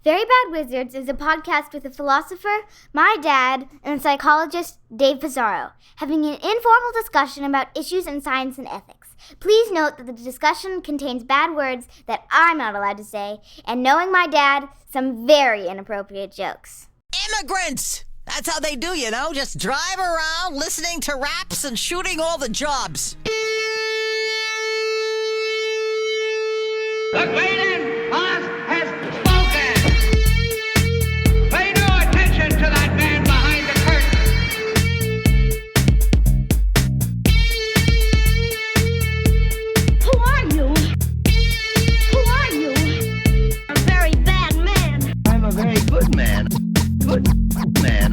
Very Bad Wizards is a podcast with a philosopher, my dad, and a psychologist, Dave Pizarro, having an informal discussion about issues in science and ethics. Please note that the discussion contains bad words that I'm not allowed to say, and knowing my dad, some very inappropriate jokes. Immigrants! That's how they do, you know? Just drive around listening to raps and shooting all the jobs. The Wayland boss has spoken. Pay no attention to that man behind the curtain. Who are you? Who are you? A very bad man. I'm a very good man. Good man.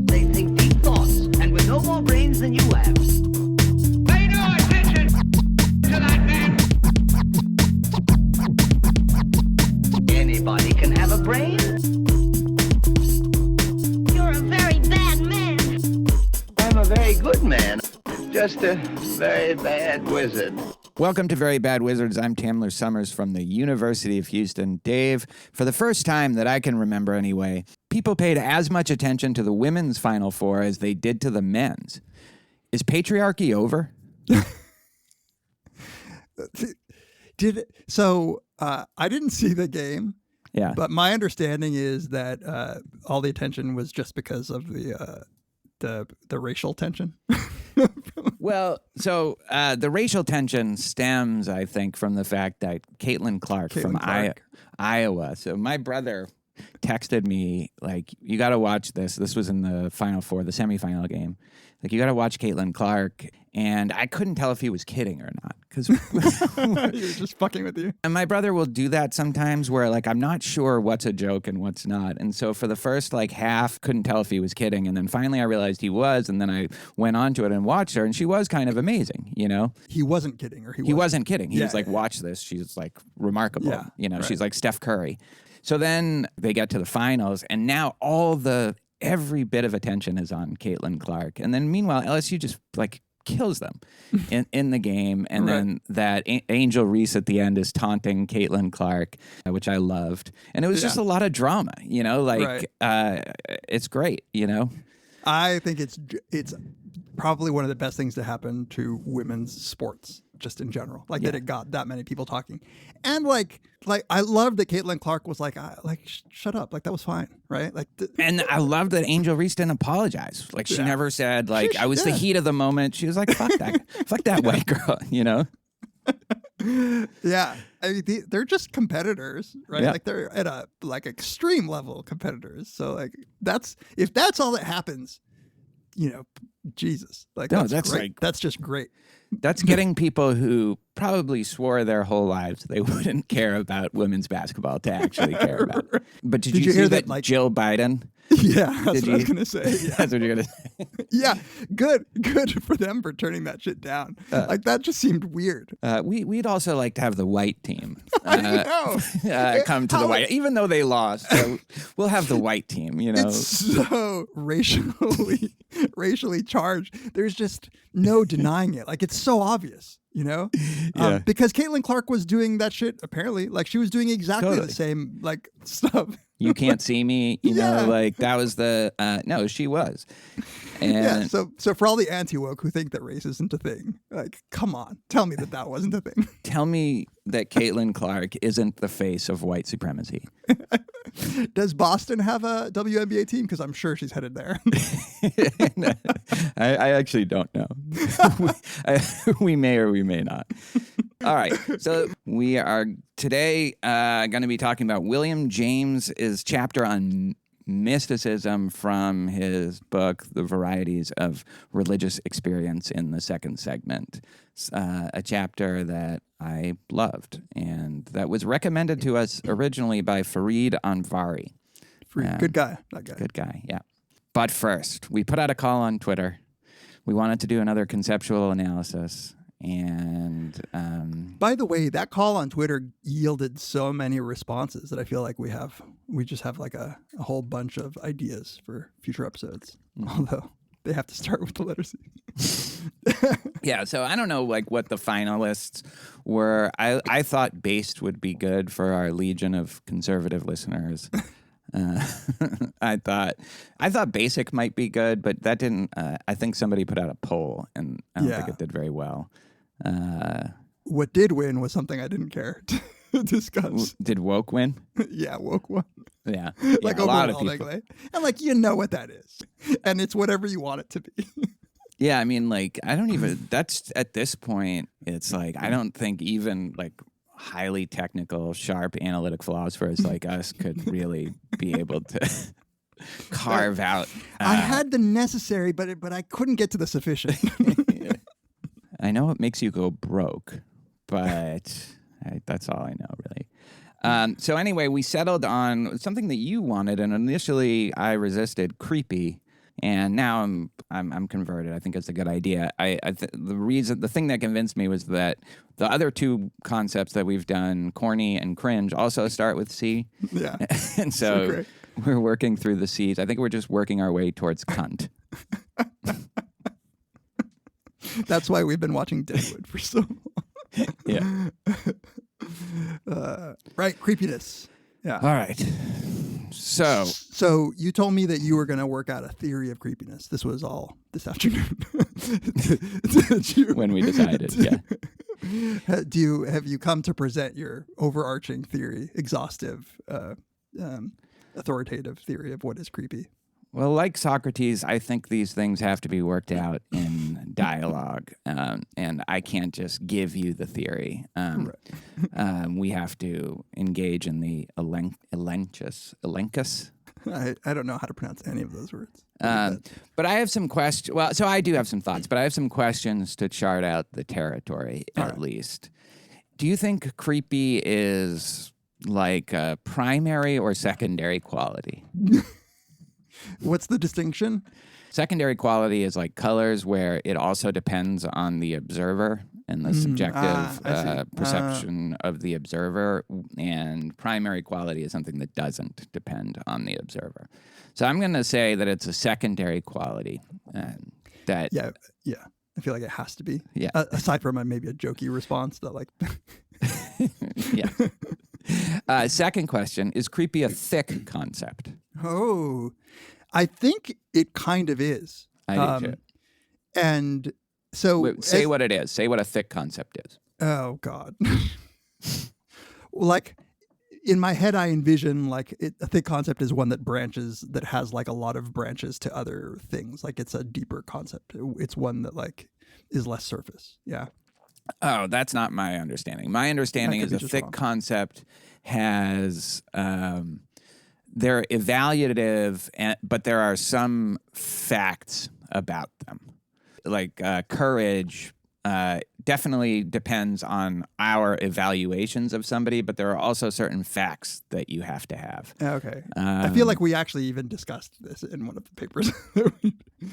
They think deep thoughts, and with no more brains than you have. Pay no attention to that man. Anybody can have a brain. You're a very bad man. I'm a very good man. Just a very bad wizard. Welcome to Very Bad Wizards. I'm Tamler Summers from the University of Houston. Dave, for the first time that I can remember anyway, people paid as much attention to the women's Final Four as they did to the men's. Is patriarchy over? I didn't see the game. Yeah. But my understanding is that all the attention was just because of the racial tension. Well, so the racial tension stems, I think, from the fact that Caitlin Clark from Iowa. So my brother texted me, like, you got to watch this. This was in the Final Four, the semifinal game. Like, you got to watch Caitlin Clark. And I couldn't tell if he was kidding or not. Because he was just fucking with you. And my brother will do that sometimes where, like, I'm not sure what's a joke and what's not. And so for the first, like, half, couldn't tell if he was kidding. And then finally I realized he was. And then I went on to it and watched her. And she was kind of amazing, you know? He wasn't kidding. He wasn't kidding. He was like, watch this. She's, like, remarkable. Yeah, you know, right. She's like Steph Curry. So then they get to the finals. And now every bit of attention is on Caitlin Clark. And then meanwhile, LSU just, like, kills them in the game. And then that Angel Reese at the end is taunting Caitlin Clark, which I loved. And it was just a lot of drama, you know, like it's great, you know. I think it's probably one of the best things to happen to women's sports just in general, like that it got that many people talking. And like I love that Caitlin Clark was like shut up, like that was fine, right? Like and I love that Angel Reese didn't apologize. Like she never said like I was the heat of the moment. She was like fuck that white girl, you know. Yeah, I mean they're just competitors, right? Like they're at a like extreme level competitors. So like if that's all that happens, you know, Jesus, like no, that's great. That's just great. That's getting people who probably swore their whole lives they wouldn't care about women's basketball to actually care about it. But did you hear that like, Jill Biden? Yeah, that's what I was going to say. Yeah. That's what you're going to say. Yeah, good for them for turning that shit down. Like that just seemed weird. We'd also like to have the white team come to the white, even though they lost. So we'll have the white team. You know, it's so racially charged. There's just no denying it. Like it's so obvious. You know, because Caitlin Clark was doing that shit. Apparently, like she was doing exactly the same like stuff. You can't see me. You know, like that was the no. She was. And so for all the anti-woke who think that race isn't a thing, like, come on, tell me that wasn't a thing. Tell me that Caitlin Clark isn't the face of white supremacy. Does Boston have a WNBA team? Because I'm sure she's headed there. I actually don't know. We may or we may not. All right. So we are today going to be talking about William James's chapter on mysticism from his book, The Varieties of Religious Experience, in the second segment. A chapter that I loved and that was recommended to us originally by Fareed Anvari. Good guy, that guy. Good guy, yeah. But first, we put out a call on Twitter. We wanted to do another conceptual analysis. And by the way, that call on Twitter yielded so many responses that I feel like we just have like a whole bunch of ideas for future episodes. Although they have to start with the letter C. Yeah, so I don't know like what the finalists were. I thought based would be good for our legion of conservative listeners. I thought basic might be good, but that didn't. I think somebody put out a poll, and I don't think it did very well. What did win was something I didn't care to discuss. Did woke win? Yeah, woke won. Yeah, Like a lot of people. And like you know what that is, and it's whatever you want it to be. Yeah, I mean, like I don't even. That's at this point. It's like I don't think even like highly technical, sharp, analytic philosophers like us could really be able to carve out. I had the necessary, but I couldn't get to the sufficient. I know it makes you go broke, but that's all I know, really. So anyway, we settled on something that you wanted, and initially I resisted, creepy, and now I'm converted. I think it's a good idea. The thing that convinced me was that the other two concepts that we've done, corny and cringe, also start with C. Yeah, and so we're working through the C's. I think we're just working our way towards cunt. That's why we've been watching Deadwood for so long. Yeah. Right, creepiness. Yeah. All right. So you told me that you were going to work out a theory of creepiness. This was all this afternoon. When we decided, yeah. Have you come to present your overarching theory, exhaustive, authoritative theory of what is creepy? Well, like Socrates, I think these things have to be worked out in dialogue, and I can't just give you the theory. We have to engage in the elenchus. I don't know how to pronounce any of those words. But I have some questions. Well, so I do have some thoughts, but I have some questions to chart out the territory, at least. Do you think creepy is like a primary or secondary quality? What's the distinction? Secondary quality is like colors, where it also depends on the observer and the subjective perception of the observer. And primary quality is something that doesn't depend on the observer. So I'm going to say that it's a secondary quality. Yeah. I feel like it has to be. Yeah. Aside from maybe a jokey response that like. Yeah. Second question, is creepy a thick concept? Oh, I think it kind of is. I do too. And so... Say what it is. Say what a thick concept is. Oh, God. Like, in my head, I envision, like, a thick concept is one that has, like, a lot of branches to other things. Like, it's a deeper concept. It's one that, like, is less surface. Yeah. Oh, that's not my understanding. My understanding is a thick concept has... they're evaluative, but there are some facts about them. Like courage definitely depends on our evaluations of somebody, but there are also certain facts that you have to have. Okay. I feel like we actually even discussed this in one of the papers.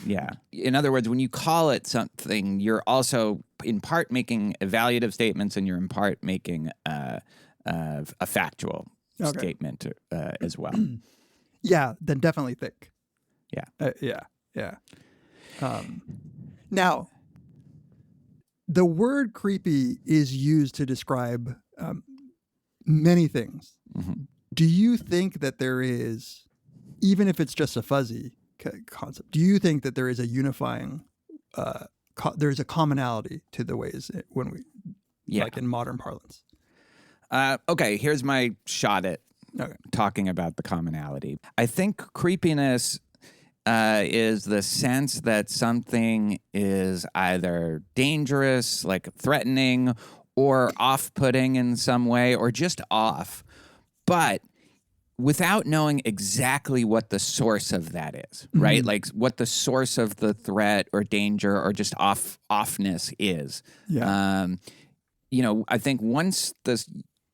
Yeah. In other words, when you call it something, you're also in part making evaluative statements, and you're in part making a factual statement as well. Yeah, then definitely thick. Yeah. Yeah. Now, the word creepy is used to describe many things. Mm-hmm. Do you think that there is, even if it's just a fuzzy concept, do you think that there is a unifying, there's a commonality to the ways when we, like in modern parlance? Okay, here's my shot at talking about the commonality. I think creepiness is the sense that something is either dangerous, like threatening, or off-putting in some way, or just off, but without knowing exactly what the source of that is, right? Like what the source of the threat or danger or just offness is. Yeah. I think once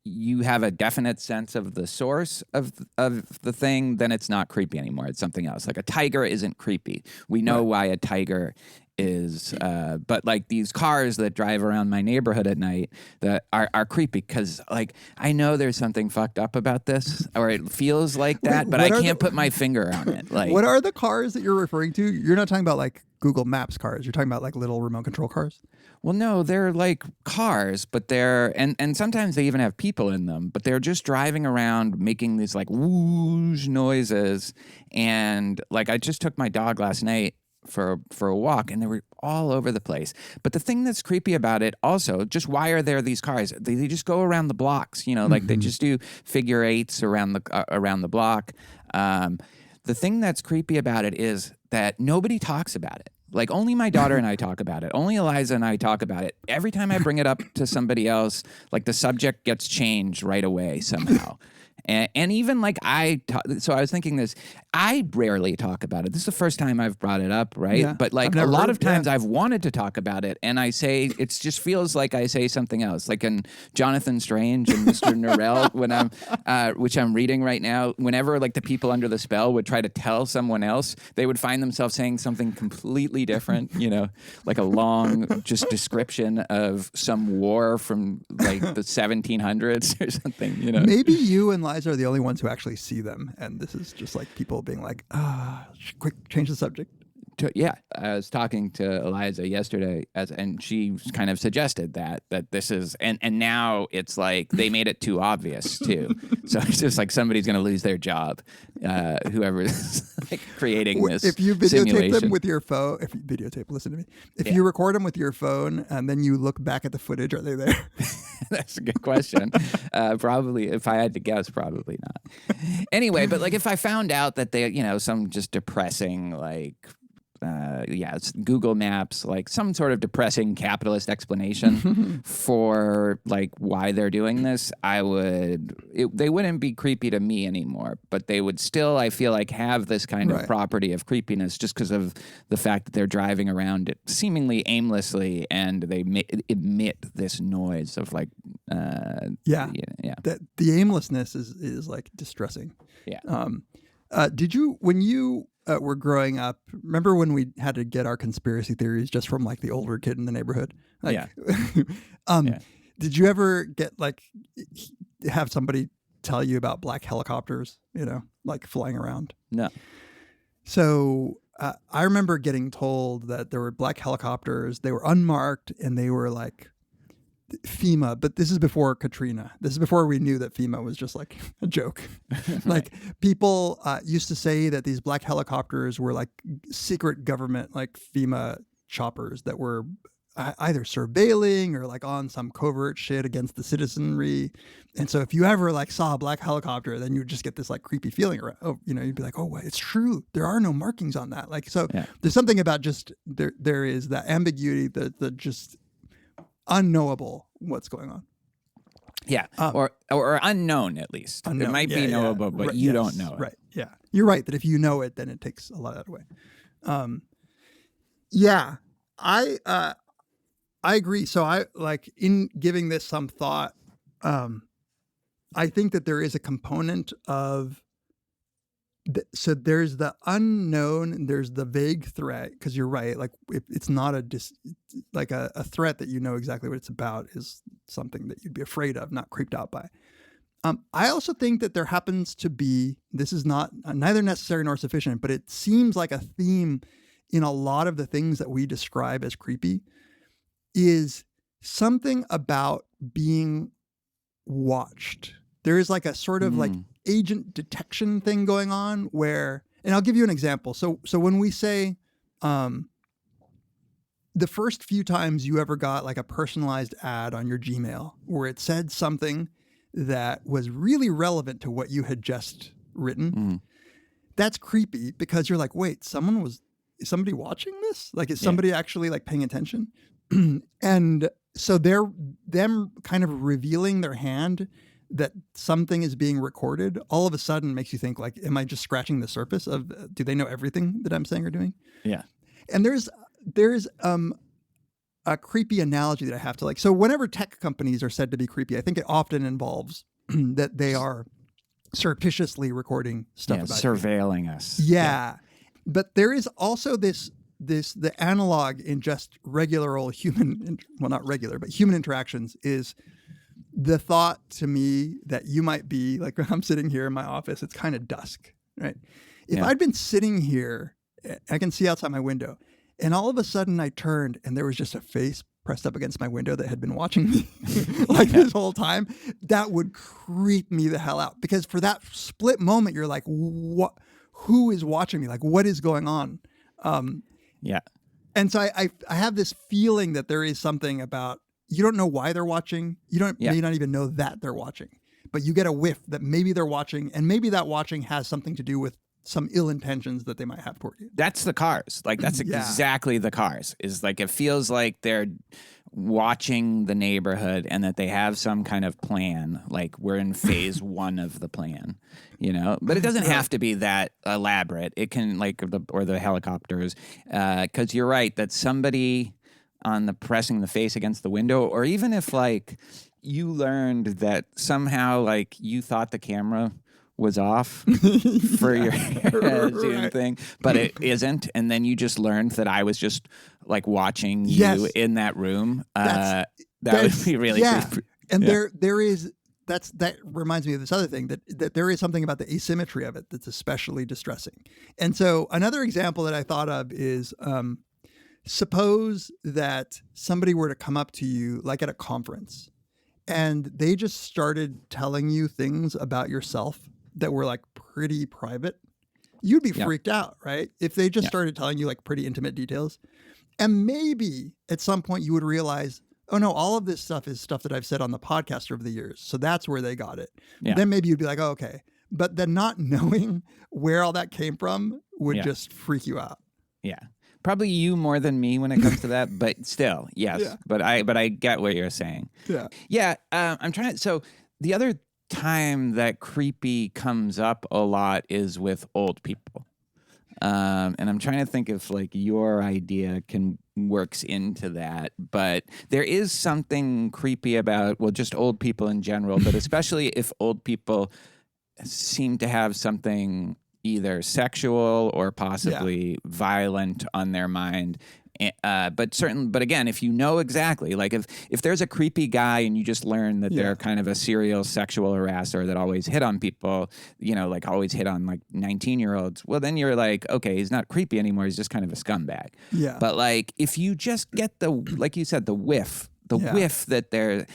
you have a definite sense of the source of the thing, then it's not creepy anymore. It's something else. Like a tiger isn't creepy. We know why a tiger is, but like these cars that drive around my neighborhood at night that are creepy because like I know there's something fucked up about this, or it feels like that, but I can't put my finger on it. Like, what are the cars that you're referring to? You're not talking about like Google Maps cars. You're talking about like little remote control cars. Well, no, they're like cars, but they're and sometimes they even have people in them, but they're just driving around making these like whoosh noises. And like I just took my dog last night for a walk, and they were all over the place. But the thing that's creepy about it also, just why are there these cars? They just go around the blocks, like they just do figure eights around the block. The thing that's creepy about it is that nobody talks about it. Like only my daughter and I talk about it. Only Eliza and I talk about it. Every time I bring it up to somebody else, like the subject gets changed right away somehow. And even like so I was thinking this, I rarely talk about it. This is the first time I've brought it up, right? Yeah. But like a lot of times I've wanted to talk about it, and I say, it just feels like I say something else. Like in Jonathan Strange and Mr. Norrell, when which I'm reading right now, whenever like the people under the spell would try to tell someone else, they would find themselves saying something completely different, like a long just description of some war from like the 1700s or something, Maybe you and Liza are the only ones who actually see them, and this is just like people being like, quick, change the subject. I was talking to Eliza yesterday, and she kind of suggested that this is, and now it's like they made it too obvious too. So it's just like somebody's going to lose their job, whoever is like creating this. If you videotape simulation. them with your phone, listen to me. If you record them with your phone and then you look back at the footage, are they there? That's a good question. Probably, if I had to guess, probably not. Anyway, but like if I found out that they, some just depressing like. It's Google Maps, like some sort of depressing capitalist explanation for like why they're doing this, they wouldn't be creepy to me anymore, but they would still, I feel like, have this kind of property of creepiness just because of the fact that they're driving around it seemingly aimlessly, and they emit this noise of like, The aimlessness is like distressing. Yeah. Did you, when you were growing up, remember when we had to get our conspiracy theories just from like the older kid in the neighborhood? Like, yeah. Did you ever get like have somebody tell you about black helicopters, like flying around? No. So I remember getting told that there were black helicopters. They were unmarked, and they were like FEMA, but this is before Katrina. This is before we knew that FEMA was just like a joke. Like people used to say that these black helicopters were like secret government, like FEMA choppers that were either surveilling or like on some covert shit against the citizenry. And so if you ever like saw a black helicopter, then you would just get this like creepy feeling around. You'd be like, oh, it's true. There are no markings on that. Like, so there's something about just there is that ambiguity, the just unknowable what's going on. Yeah, or unknown at least. Unknown. It might be knowable, but you don't know it. Right. Yeah, you're right that if you know it, then it takes a lot of that away. I agree. So I like in giving this some thought. I think that there is a component of. So there's the unknown and there's the vague threat, because you're right. Like it's not a threat that you know exactly what it's about is something that you'd be afraid of, not creeped out by. I also think that there happens to be, this is neither necessary nor sufficient, but it seems like a theme in a lot of the things that we describe as creepy is something about being watched. There is like a sort of like agent detection thing going on where, and I'll give you an example. So when we say the first few times you ever got like a personalized ad on your Gmail where it said something that was really relevant to what you had just written, that's creepy because you're like, wait, is somebody watching this? Like, is somebody actually like paying attention? And so them kind of revealing their hand that something is being recorded all of a sudden makes you think like, am I just scratching the surface of, do they know everything that I'm saying or doing? Yeah. And there's a creepy analogy that I have to like, so whenever tech companies are said to be creepy, I think it often involves that they are surreptitiously recording stuff about surveilling us. Yeah. But there is also the analog in just regular old human, well, not regular, but human interactions is the thought to me that you might be like, when I'm sitting here in my office, it's kind of dusk, right? If I'd been sitting here, I can see outside my window, And all of a sudden I turned and there was just a face pressed up against my window that had been watching me like this whole time. That would creep me the hell out, because for that split moment, you're like, what? Who is watching me? Like, what is going on? Yeah. And so I have this feeling that there is something about, you don't know why they're watching. You may not even know that they're watching, but you get a whiff that maybe they're watching, and maybe that watching has something to do with some ill intentions that they might have toward you. That's the cars. Like, that's exactly the cars. Is like, it feels like they're watching the neighborhood and that they have some kind of plan. Like, we're in phase one of the plan, you know? But it doesn't have to be that elaborate. It can, like, the helicopters. Because you're right, that somebody on the pressing the face against the window, or even if, like, you learned that somehow, like, you thought the camera was off for your Zoom thing, but it isn't, and then you just learned that I was just like watching you in that room. That would be really creepy. And there is that reminds me of this other thing, that there is something about the asymmetry of it that's especially distressing. And so another example that I thought of is suppose that somebody were to come up to you like at a conference and they just started telling you things about yourself that were like pretty private. You'd be freaked out, right? If they just started telling you like pretty intimate details. And maybe at some point you would realize, oh no, all of this stuff is stuff that I've said on the podcast over the years. So that's where they got it. Yeah. Then maybe you'd be like, oh, okay. But then not knowing where all that came from would just freak you out. Yeah. Probably you more than me when it comes to that, but still, yes. Yeah. But I get what you're saying. Yeah. Yeah. I'm trying to, so the other time that creepy comes up a lot is with old people. And I'm trying to think if like your idea works into that, but there is something creepy about, well, just old people in general, but especially if old people seem to have something either sexual or possibly violent on their mind. But again, if you know exactly, like if there's a creepy guy and you just learn that they're kind of a serial sexual harasser that always hit on people, you know, like always hit on like 19-year-olds, well, then you're like, okay, he's not creepy anymore. He's just kind of a scumbag. Yeah. But like, if you just get like you said, the whiff that they're,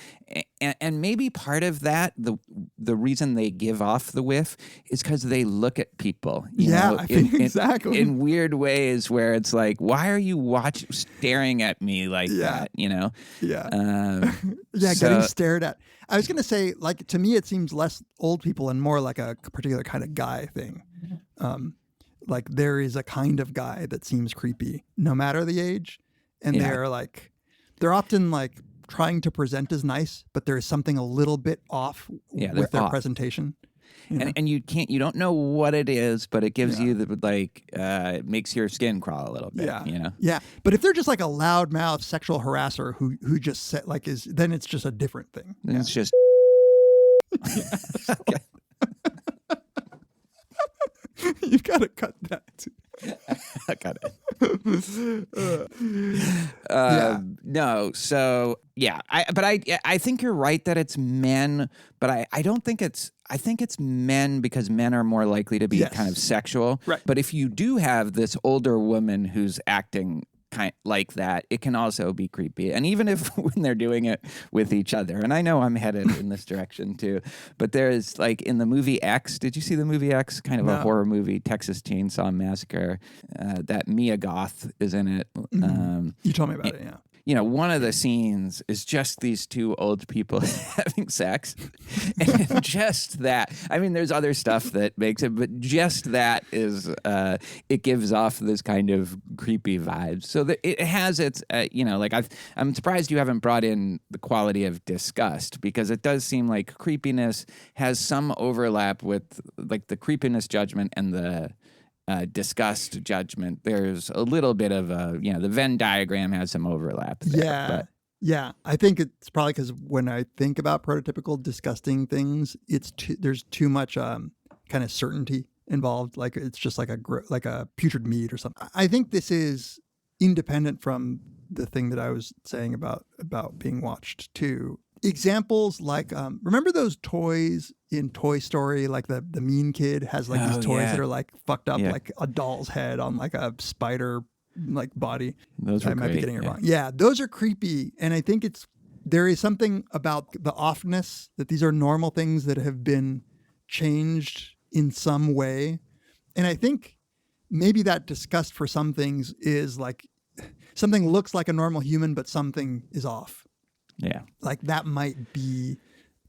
and maybe part of that, the reason they give off the whiff is because they look at people, you know, I think exactly in weird ways where it's like, why are you staring at me like that, you know? Yeah. Getting stared at. I was going to say, like, to me, it seems less old people and more like a particular kind of guy thing. Like there is a kind of guy that seems creepy no matter the age. And they're often like trying to present as nice, but there is something a little bit off with their presentation. You know? And you don't know what it is, but it gives you it makes your skin crawl a little bit. You know? Yeah. But if they're just like a loudmouth sexual harasser who just said like then it's just a different thing. It's just You've got to cut that too. I got it. No, so I think you're right that it's men, but I don't think I think it's men because men are more likely to be kind of sexual. Right. But if you do have this older woman who's acting kind like that, it can also be creepy. And even if when they're doing it with each other, and I know I'm headed in this direction too, but there's like in the movie X, did you see the movie X? Kind of a horror movie, Texas Chainsaw Massacre, that Mia Goth is in it. You told me about it, yeah. You know, one of the scenes is just these two old people having sex. And just that. I mean, there's other stuff that makes it, but just that is, it gives off this kind of creepy vibe. So that it has its, you know, like I'm surprised you haven't brought in the quality of disgust, because it does seem like creepiness has some overlap with like the creepiness judgment and the disgust judgment. There's a little bit of the Venn diagram has some overlap there. Yeah. I think it's probably because when I think about prototypical disgusting things, there's too much kind of certainty involved. Like it's just like a putrid meat or something. I think this is independent from the thing that I was saying about being watched too. Examples like, remember those toys in Toy Story? Like the mean kid has like these toys that are like fucked up, like a doll's head on like a spider like body. Those were I might be great, getting it yeah. wrong. Yeah, those are creepy, and I think there is something about the offness that these are normal things that have been changed in some way, and I think maybe that disgust for some things is like something looks like a normal human, but something is off. Yeah. Like that might be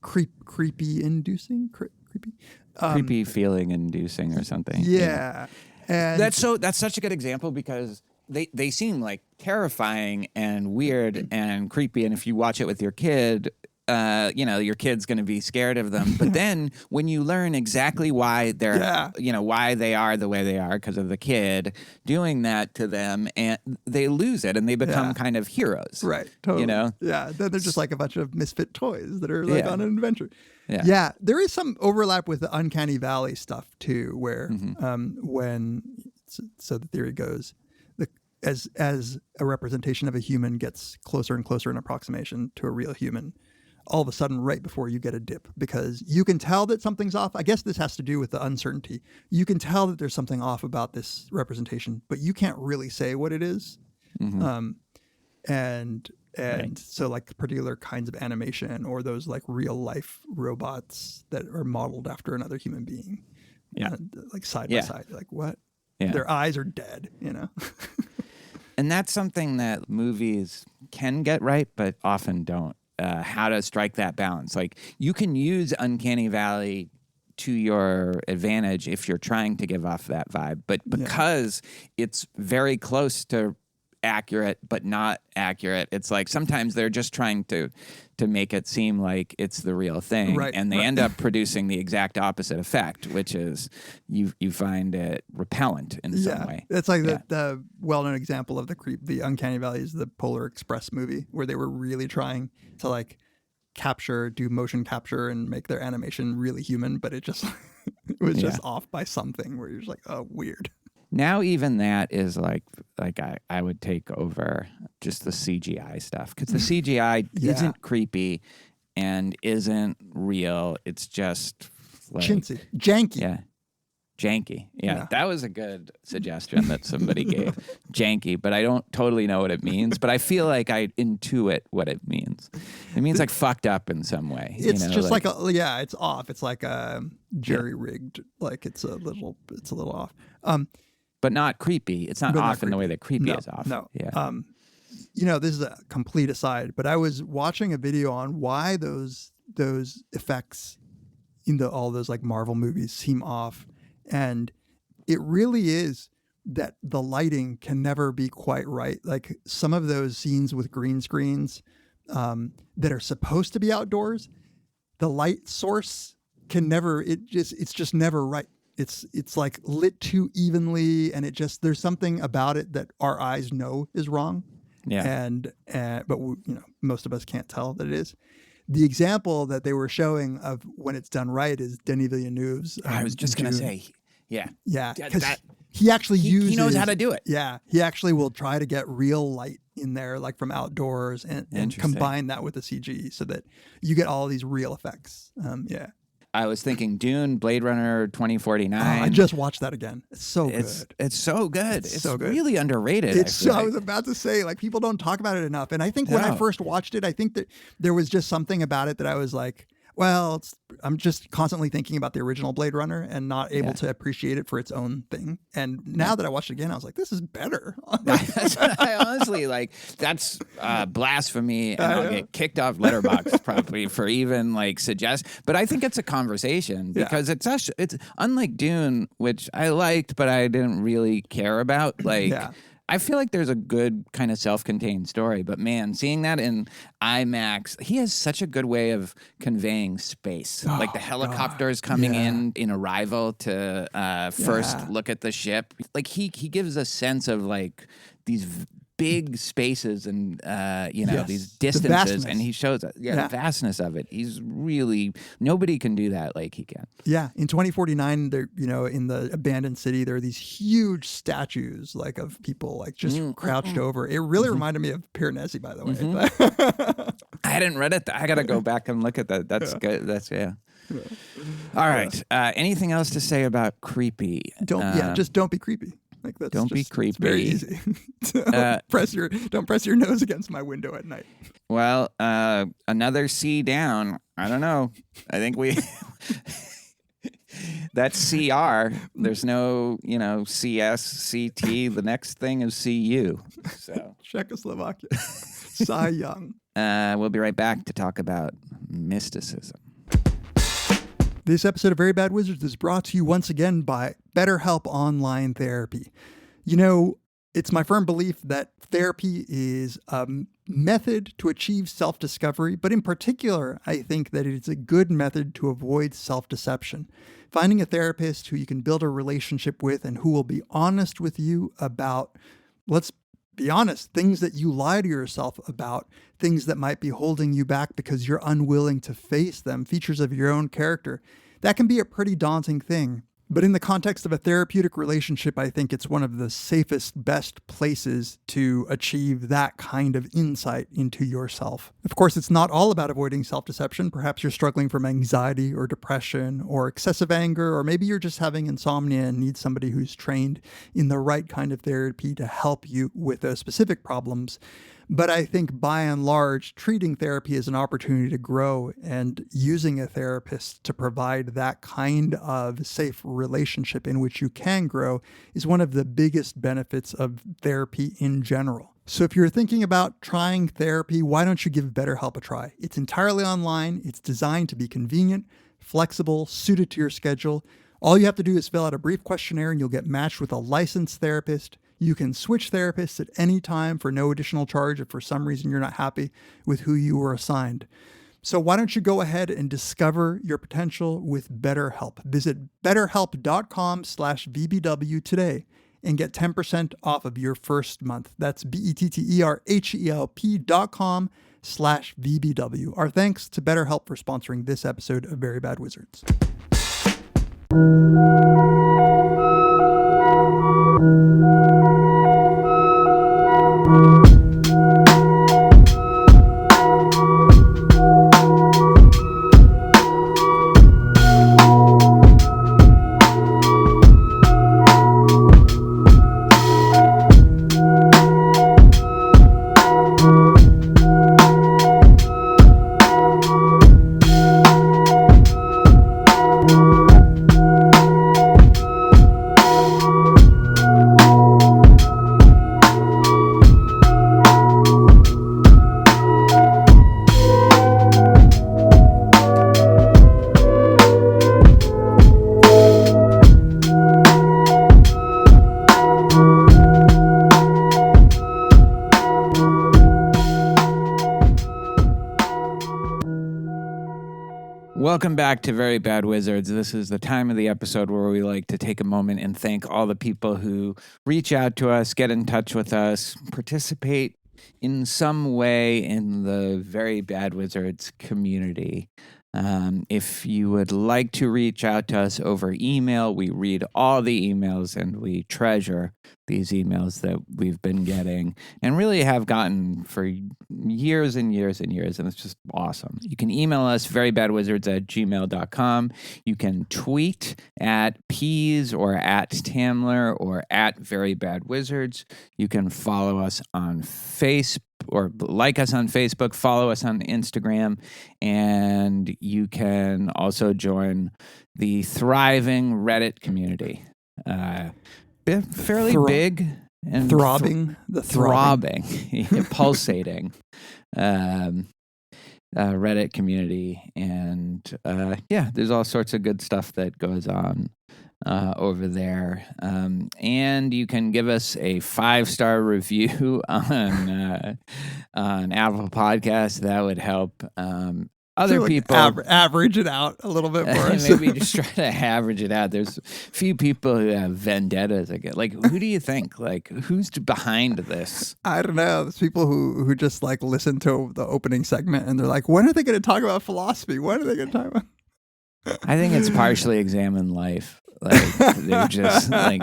creepy inducing, creepy. Creepy feeling inducing or something. Yeah. And That's such a good example because they seem like terrifying and weird and creepy. And if you watch it with your kid, your kid's going to be scared of them. But then when you learn exactly why they're, why they are the way they are because of the kid doing that to them, and they lose it and they become kind of heroes. Right. Totally. Yeah. Then they're just like a bunch of misfit toys that are like on an adventure. Yeah. Yeah. There is some overlap with the Uncanny Valley stuff too, where so the theory goes, as a representation of a human gets closer and closer in approximation to a real human, all of a sudden right before you get a dip, because you can tell that something's off. I guess this has to do with the uncertainty. You can tell that there's something off about this representation, but you can't really say what it is. And so like particular kinds of animation or those like real life robots that are modeled after another human being, like side by side, like what? Yeah. Their eyes are dead, And that's something that movies can get right, but often don't. How to strike that balance. Like you can use Uncanny Valley to your advantage if you're trying to give off that vibe, but because it's very close to accurate but not accurate, it's like sometimes they're just trying to make it seem like it's the real thing, and they end up producing the exact opposite effect, which is you find it repellent in some way. It's like the well-known example of the Uncanny Valley is the Polar Express movie, where they were really trying to like do motion capture and make their animation really human, but it just it was just off by something where you're just like, oh, weird. Now even that is like I would take over just the CGI stuff, because the CGI isn't creepy and isn't real. It's just like chintzy, janky. Yeah. Janky. Yeah, that was a good suggestion that somebody gave. Janky, but I don't totally know what it means, but I feel like I intuit what it means. It means like fucked up in some way. It's just like it's off. It's like jerry-rigged, like it's a little off. But not creepy. It's not off in the way that creepy is off. No. Yeah. This is a complete aside, but I was watching a video on why those effects in all those like Marvel movies seem off. And it really is that the lighting can never be quite right. Like some of those scenes with green screens that are supposed to be outdoors, the light source can never, it's just never right. It's like lit too evenly, and there's something about it that our eyes know is wrong. Yeah. But most of us can't tell that it is. The example that they were showing of when it's done right is Denis Villeneuve's. I was just going to say, yeah, because he actually he knows how to do it. Yeah, he actually will try to get real light in there, like from outdoors, and combine that with the CG so that you get all these real effects. I was thinking Dune, Blade Runner 2049. I just watched that again. It's so good. It's so good. It's so good. Really underrated. I was about to say, like, people don't talk about it enough. And I think when I first watched it, I think that there was just something about it that I was like, well, I'm just constantly thinking about the original Blade Runner and not able to appreciate it for its own thing. And now that I watched it again, I was like, this is better. I honestly like that's blasphemy, and I'll get kicked off Letterboxd probably for even like suggest. But I think it's a conversation because it's unlike Dune, which I liked, but I didn't really care about. Like. I feel like there's a good kind of self-contained story, but man, seeing that in IMAX, he has such a good way of conveying space. Like the helicopters coming in Arrival to first look at the ship. Like he gives a sense of like these big spaces and these distances, and he shows the vastness of it. He's really, nobody can do that like he can. Yeah, in 2049, there, in the abandoned city, there are these huge statues like of people like just crouched over. It really reminded me of Piranesi, by the way. I hadn't read it. I got to go back and look at that. That's good. That's All right. Anything else to say about creepy? Just don't be creepy. Like that's Don't be just, it's very creepy. easy. Don't press your nose against my window at night. Well, another C down. I don't know. I think we. That's CR. There's no, CS, CT. The next thing is CU. So Czechoslovakia. Cy Young. we'll be right back to talk about mysticism. This episode of Very Bad Wizards is brought to you once again by BetterHelp Online Therapy. It's my firm belief that therapy is a method to achieve self-discovery, but in particular, I think that it's a good method to avoid self-deception. Finding a therapist who you can build a relationship with and who will be honest with you about, let's be honest, things that you lie to yourself about, things that might be holding you back because you're unwilling to face them, features of your own character. That can be a pretty daunting thing. But in the context of a therapeutic relationship, I think it's one of the safest, best places to achieve that kind of insight into yourself. Of course, it's not all about avoiding self-deception. Perhaps you're struggling from anxiety or depression or excessive anger, or maybe you're just having insomnia and need somebody who's trained in the right kind of therapy to help you with those specific problems. But I think by and large, treating therapy is an opportunity to grow, and using a therapist to provide that kind of safe relationship in which you can grow is one of the biggest benefits of therapy in general. So if you're thinking about trying therapy, why don't you give BetterHelp a try? It's entirely online. It's designed to be convenient, flexible, suited to your schedule. All you have to do is fill out a brief questionnaire and you'll get matched with a licensed therapist. You can switch therapists at any time for no additional charge if for some reason you're not happy with who you were assigned. So why don't you go ahead and discover your potential with BetterHelp? Visit betterhelp.com/VBW today and get 10% off of your first month. That's BetterHelp.com/VBW. Our thanks to BetterHelp for sponsoring this episode of Very Bad Wizards. Welcome back to Very Bad Wizards. This is the time of the episode where we like to take a moment and thank all the people who reach out to us, get in touch with us, participate in some way in the Very Bad Wizards community. If you would like to reach out to us over email, we read all the emails and we treasure these emails that we've been getting and really have gotten for years and years and years, and it's just awesome. You can email us verybadwizards@gmail.com. You can tweet at Peeza or at Tamler or at Very Bad Wizards. You can follow us on Facebook or like us on Facebook, follow us on Instagram, and you can also join the thriving Reddit community. Fairly big and Throbbing. pulsating Reddit community. And there's all sorts of good stuff that goes on over there. And you can give us a 5-star review on Apple Podcasts. That would help other people average it out a little bit for us. Maybe just try to average it out. There's a few people who have vendettas. Like, who do you think? Like, who's behind this? I don't know. There's people who just like listen to the opening segment and they're like, when are they going to talk about philosophy? When are they going to talk about? I think it's partially examine life. Like they're just like,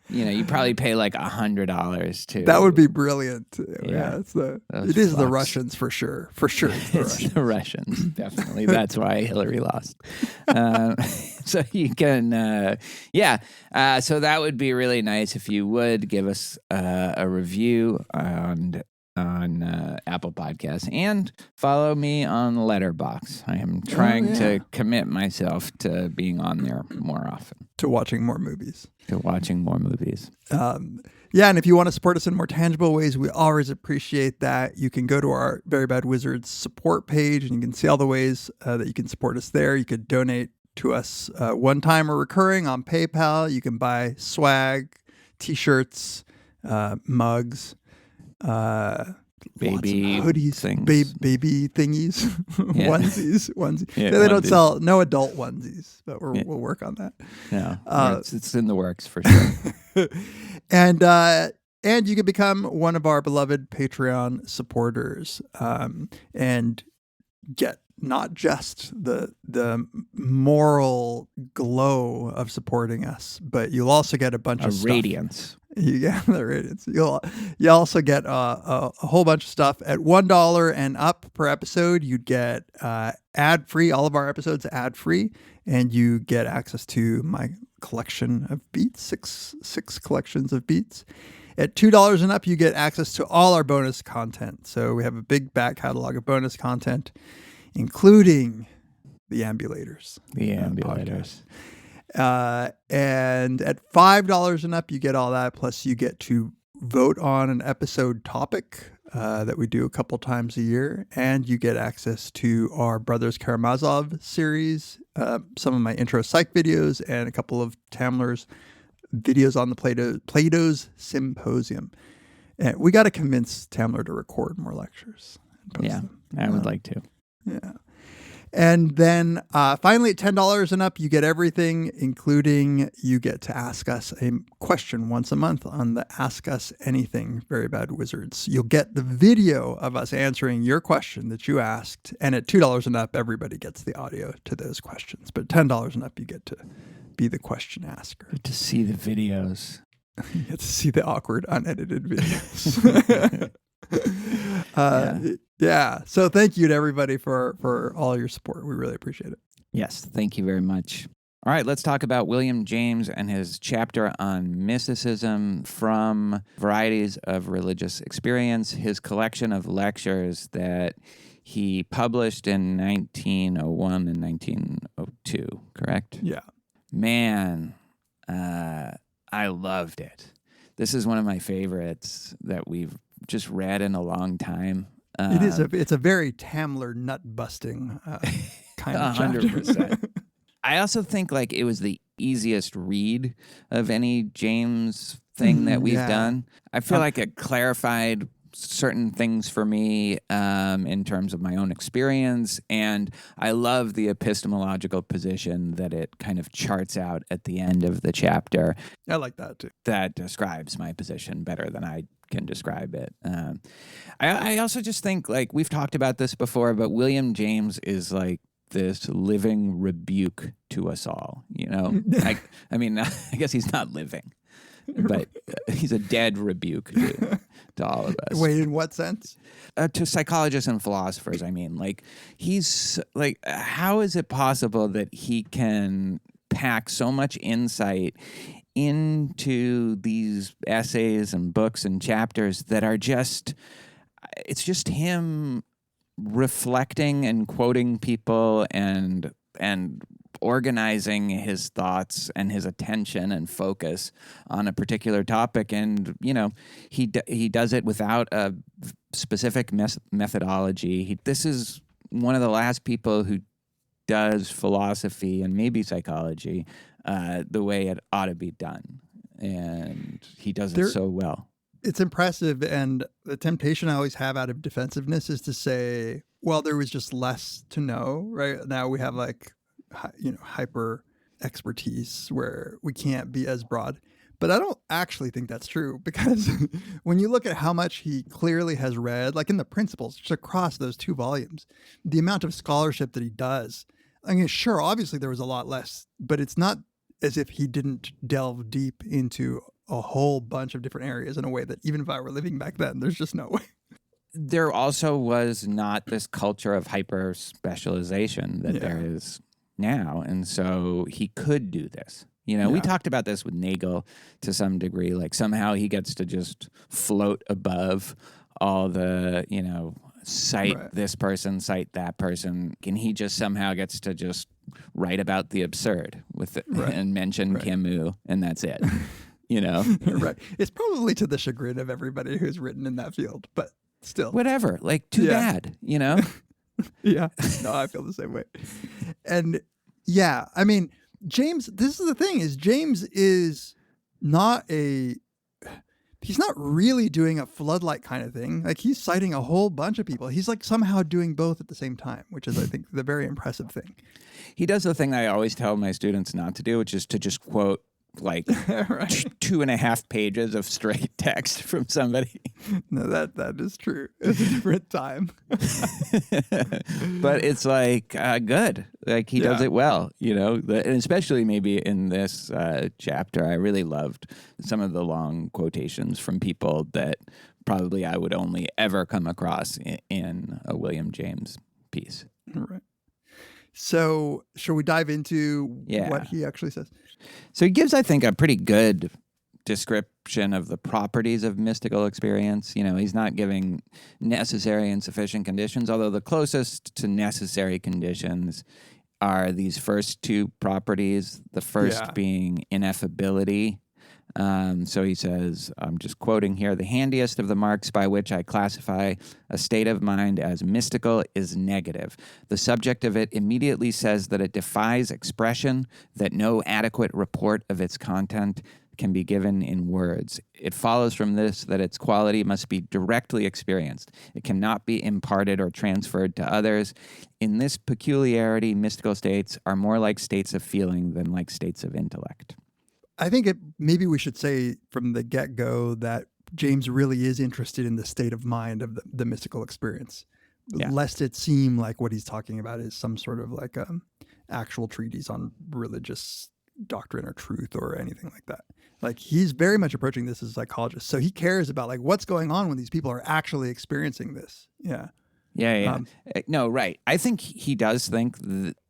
you probably pay like $100 to. That would be brilliant. Yeah. It is the Russians for sure. For sure, It's the Russians, definitely. That's why Hillary lost. So you can, so that would be really nice if you would give us a review on Apple Podcasts and follow me on Letterboxd. I am trying to commit myself to being on there more often. To watching more movies. And if you want to support us in more tangible ways, we always appreciate that. You can go to our Very Bad Wizards support page and you can see all the ways that you can support us there. You could donate to us one time or recurring on PayPal. You can buy swag, t-shirts, mugs, baby hoodies, things. baby thingies, onesies. Yeah, they don't onesies. sell no adult onesies, but we'll work on that. No, it's in the works for sure. And you can become one of our beloved Patreon supporters and get not just the moral glow of supporting us, but you'll also get a bunch of stuff. Radiance. You get the radiance. You also get a whole bunch of stuff at $1 and up per episode. You'd get ad free, all of our episodes ad free, and you get access to my collection of beats, six collections of beats. At $2 and up, you get access to all our bonus content. So we have a big back catalog of bonus content, including the Ambulators. Podcast. And at $5 and up, you get all that. Plus, you get to vote on an episode topic that we do a couple times a year. And you get access to our Brothers Karamazov series, some of my intro psych videos, and a couple of Tamler's videos on the Plato's Symposium. And we got to convince Tamler to record more lectures. I would like to. Yeah. And then finally at $10 and up, you get everything, including you get to ask us a question once a month on the Ask Us Anything Very Bad Wizards. You'll get the video of us answering your question that you asked. And at $2 and up, everybody gets the audio to those questions. But $10 and up, you get to be the question asker. To see the videos. You get to see the awkward, unedited videos. So thank you to everybody for all your support. We really appreciate it. Yes, thank you very much. All right, let's talk about William James and his chapter on mysticism from Varieties of Religious Experience, his collection of lectures that he published in 1901 and 1902, correct? Yeah. Man, I loved it. This is one of my favorites that we've just read in a long time. It's a very Tamler nut busting kind of 100%. I also think like it was the easiest read of any James thing that we've done. I feel like it clarified certain things for me in terms of my own experience, and I love the epistemological position that it kind of charts out at the end of the chapter. I like that too. That describes my position better than I can describe it. I also just think, like, we've talked about this before, but William James is like this living rebuke to us all, you know? I mean, I guess he's not living, but he's a dead rebuke to all of us. Wait, in what sense? To psychologists and philosophers, I mean. Like, he's like, how is it possible that he can pack so much insight into these essays and books and chapters that are it's just him reflecting and quoting people and organizing his thoughts and his attention and focus on a particular topic. And, you know, he does it without a specific methodology. This is one of the last people who does philosophy and maybe psychology the way it ought to be done. And he does it so well. It's impressive. And the temptation I always have out of defensiveness is to say, well, there was just less to know, right? Now we have like, hyper expertise where we can't be as broad. But I don't actually think that's true, because when you look at how much he clearly has read, like in the Principles, just across those 2 volumes, the amount of scholarship that he does, I mean, sure, obviously there was a lot less, but it's not as if he didn't delve deep into a whole bunch of different areas in a way that even if I were living back then, there's just no way. There also was not this culture of hyper specialization that there is now. And so he could do this. You know, we talked about this with Nagel to some degree. Like somehow he gets to just float above all the, you know, cite this person, cite that person. And he just somehow gets to just write about the absurd with it and mention Camus, and that's it. You know? Right. It's probably to the chagrin of everybody who's written in that field, but still. Whatever. Like, too bad, you know? Yeah. No, I feel the same way. And yeah, I mean, James, this is the thing, is James is not he's not really doing a floodlight kind of thing. Like he's citing a whole bunch of people. He's like somehow doing both at the same time, which is, I think, the very impressive thing. He does the thing that I always tell my students not to do, which is to just quote like 2.5 pages of straight text from somebody. No, that is true. It's a different time. But it's like good. Like he does it well, you know, and especially maybe in this chapter, I really loved some of the long quotations from people that probably I would only ever come across in a William James piece. Right. So shall we dive into what he actually says? So he gives, I think, a pretty good description of the properties of mystical experience. You know, he's not giving necessary and sufficient conditions, although the closest to necessary conditions are these first two properties, the first being ineffability. So he says, I'm just quoting here, the handiest of the marks by which I classify a state of mind as mystical is negative. The subject of it immediately says that it defies expression, that no adequate report of its content can be given in words. It follows from this that its quality must be directly experienced. It cannot be imparted or transferred to others. In this peculiarity, mystical states are more like states of feeling than like states of intellect. I think maybe we should say from the get-go that James really is interested in the state of mind of the mystical experience, lest it seem like what he's talking about is some sort of like actual treatise on religious doctrine or truth or anything like that. Like he's very much approaching this as a psychologist. So he cares about like what's going on when these people are actually experiencing this. Yeah. Yeah. No, right. I think he does think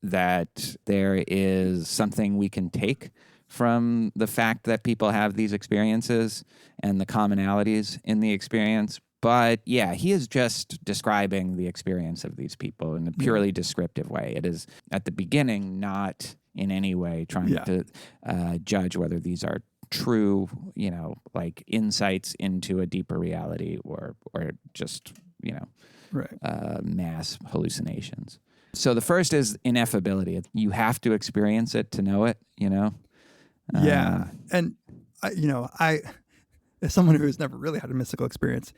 that there is something we can take from the fact that people have these experiences and the commonalities in the experience. But yeah, he is just describing the experience of these people in a purely descriptive way. It is at the beginning not in any way trying to judge whether these are true, you know, like insights into a deeper reality or just, you know, mass hallucinations. So the first is ineffability. You have to experience it to know it, you know? Yeah. And, I, as someone who has never really had a mystical experience,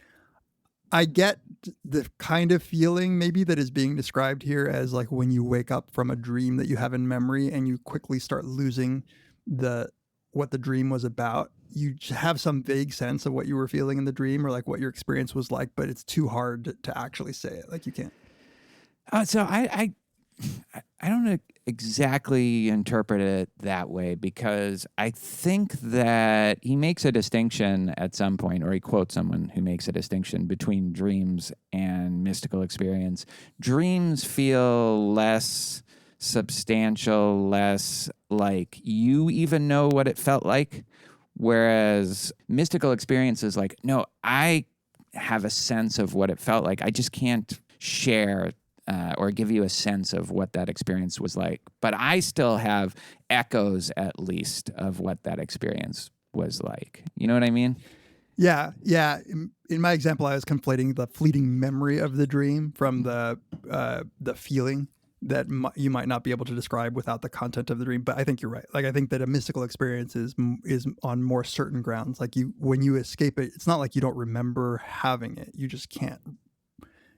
I get the kind of feeling maybe that is being described here as like when you wake up from a dream that you have in memory and you quickly start losing what the dream was about. You have some vague sense of what you were feeling in the dream or like what your experience was like, but it's too hard to actually say it. Like you can't. So I don't exactly interpret it that way because I think that he makes a distinction at some point, or he quotes someone who makes a distinction between dreams and mystical experience. Dreams feel less substantial, less like you even know what it felt like, whereas mystical experience is like, no, I have a sense of what it felt like. I just can't share or give you a sense of what that experience was like. But I still have echoes, at least, of what that experience was like. You know what I mean? Yeah. In my example, I was conflating the fleeting memory of the dream from the feeling that you might not be able to describe without the content of the dream. But I think you're right. Like I think that a mystical experience is on more certain grounds. Like when you escape it, it's not like you don't remember having it. You just can't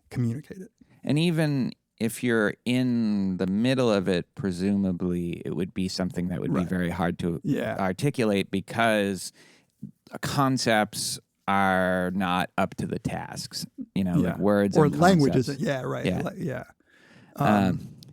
communicate it. And even if you're in the middle of it, presumably it would be something that would be very hard to articulate because concepts are not up to the tasks, you know, like words or and language concepts. isn't. Yeah, right.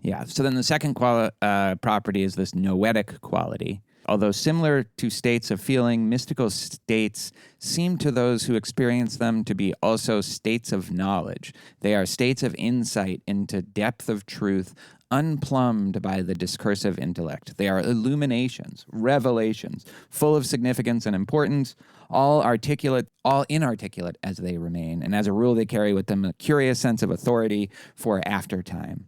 Yeah. So then the second property is this noetic quality. Although similar to states of feeling, mystical states seem to those who experience them to be also states of knowledge. They are states of insight into depth of truth, unplumbed by the discursive intellect. They are illuminations, revelations, full of significance and importance, all articulate, all inarticulate as they remain. And as a rule, they carry with them a curious sense of authority for aftertime.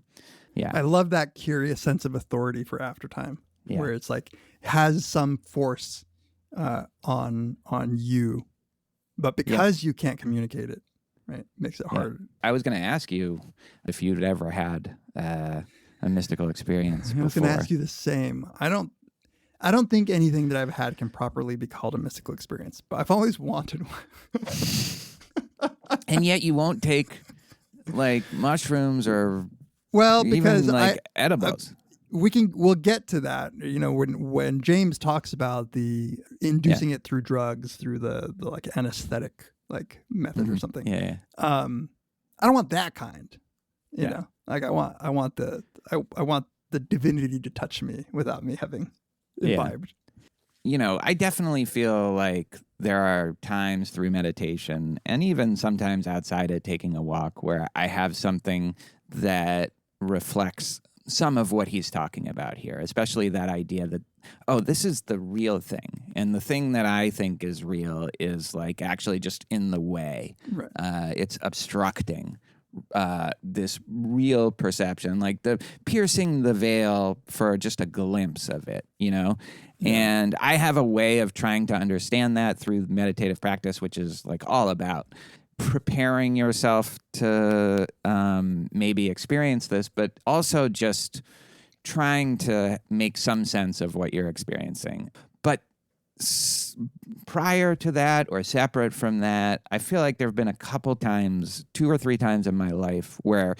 Yeah. I love that curious sense of authority for aftertime, where it's like has some force on you, but because you can't communicate it, right, makes it hard. I was going to ask you if you'd ever had a mystical experience I was going to ask you the same. I don't think anything that I've had can properly be called a mystical experience, but I've always wanted one. And yet you won't take like mushrooms or because even like edibles. We'll get to that. You know, when James talks about the inducing it through drugs, through the like anesthetic like method or something. Yeah. I don't want that kind. You know, like I want the divinity to touch me without me having imbibed. You know, I definitely feel like there are times through meditation and even sometimes outside of taking a walk where I have something that reflects some of what he's talking about here, especially that idea that, oh, this is the real thing. And the thing that I think is real is like actually just in the way. Right. It's obstructing this real perception, like the piercing the veil for just a glimpse of it, you know? Yeah. And I have a way of trying to understand that through meditative practice, which is like all about preparing yourself to maybe experience this, but also just trying to make some sense of what you're experiencing. But prior to that or separate from that, I feel like there have been a couple times, 2 or 3 times in my life where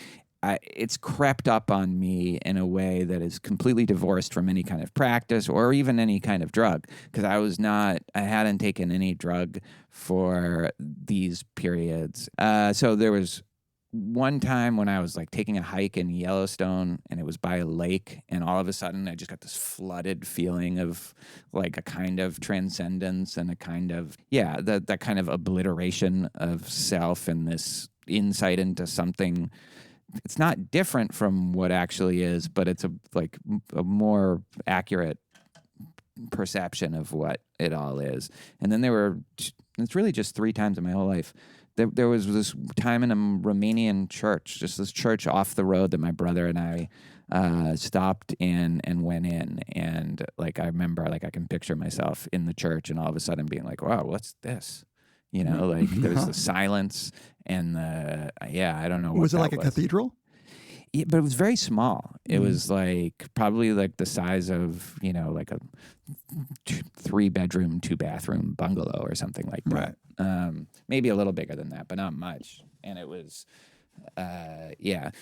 it's crept up on me in a way that is completely divorced from any kind of practice or even any kind of drug, because I hadn't taken any drug for these periods. So there was one time when I was like taking a hike in Yellowstone and it was by a lake, and all of a sudden I just got this flooded feeling of like a kind of transcendence and a kind of, that kind of obliteration of self and this insight into something. It's not different from what actually is, but it's a more accurate perception of what it all is. And then it's really just 3 times in my whole life. There was this time in a Romanian church, just this church off the road that my brother and I stopped in and went in. And like, I remember, like, I can picture myself in the church and all of a sudden being like, wow, what's this? You know, like there's the silence and I don't know. Was it like a cathedral? Yeah, but it was very small. It was like probably like the size of, you know, like a 3-bedroom, 2-bathroom bungalow or something like that. Right. Maybe a little bigger than that, but not much. And it was, that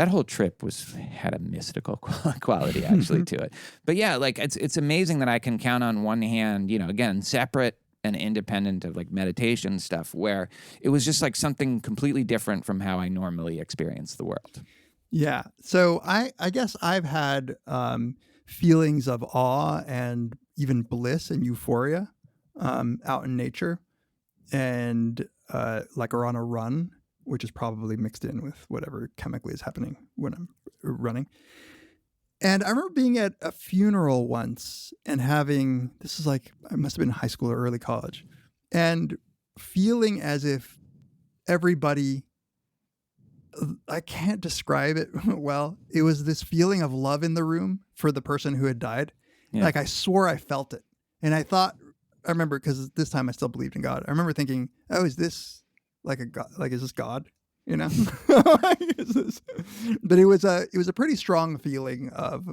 whole trip had a mystical quality actually to it. But yeah, like it's amazing that I can count on one hand, you know, again, separate and independent of like meditation stuff, where it was just like something completely different from how I normally experience the world. Yeah. So I guess I've had feelings of awe and even bliss and euphoria out in nature, and like or on a run, which is probably mixed in with whatever chemically is happening when I'm running. And I remember being at a funeral once and having, this is like, I must have been in high school or early college, and feeling as if everybody, I can't describe it well. It was this feeling of love in the room for the person who had died. Yeah. Like I swore I felt it. And I remember, because this time I still believed in God. I remember thinking, oh, is this like a God? Like, is this God? You know, but it was a pretty strong feeling of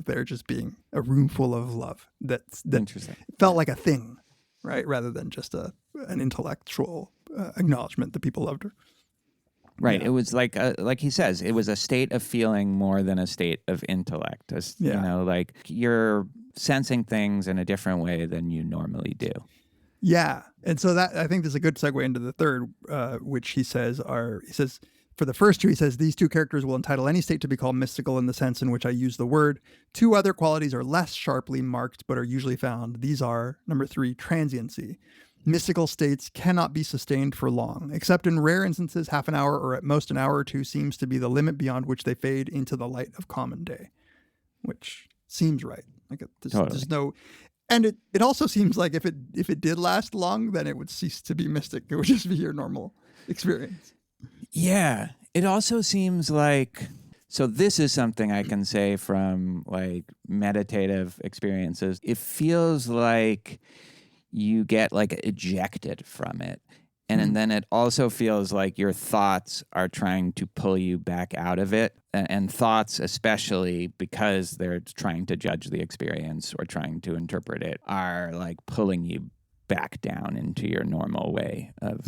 there just being a room full of love that interesting. Felt like a thing, right, rather than just an intellectual acknowledgement that people loved her. Right. Yeah. It was like he says, it was a state of feeling more than a state of intellect. You know, like you're sensing things in a different way than you normally do. Yeah. And so that, I think, this is a good segue into the third, which he says For the first two, he says, these two characters will entitle any state to be called mystical in the sense in which I use the word. Two other qualities are less sharply marked, but are usually found. These are, number 3, transiency. Mystical states cannot be sustained for long, except in rare instances, half an hour or at most an hour or two seems to be the limit beyond which they fade into the light of common day, which seems right. Like there's no, and it also seems like if it did last long, then it would cease to be mystic. It would just be your normal experience. Yeah. It also seems like, so this is something I can say from like meditative experiences. It feels like you get like ejected from it. And then it also feels like your thoughts are trying to pull you back out of it. And thoughts, especially because they're trying to judge the experience or trying to interpret it, are like pulling you back down into your normal way of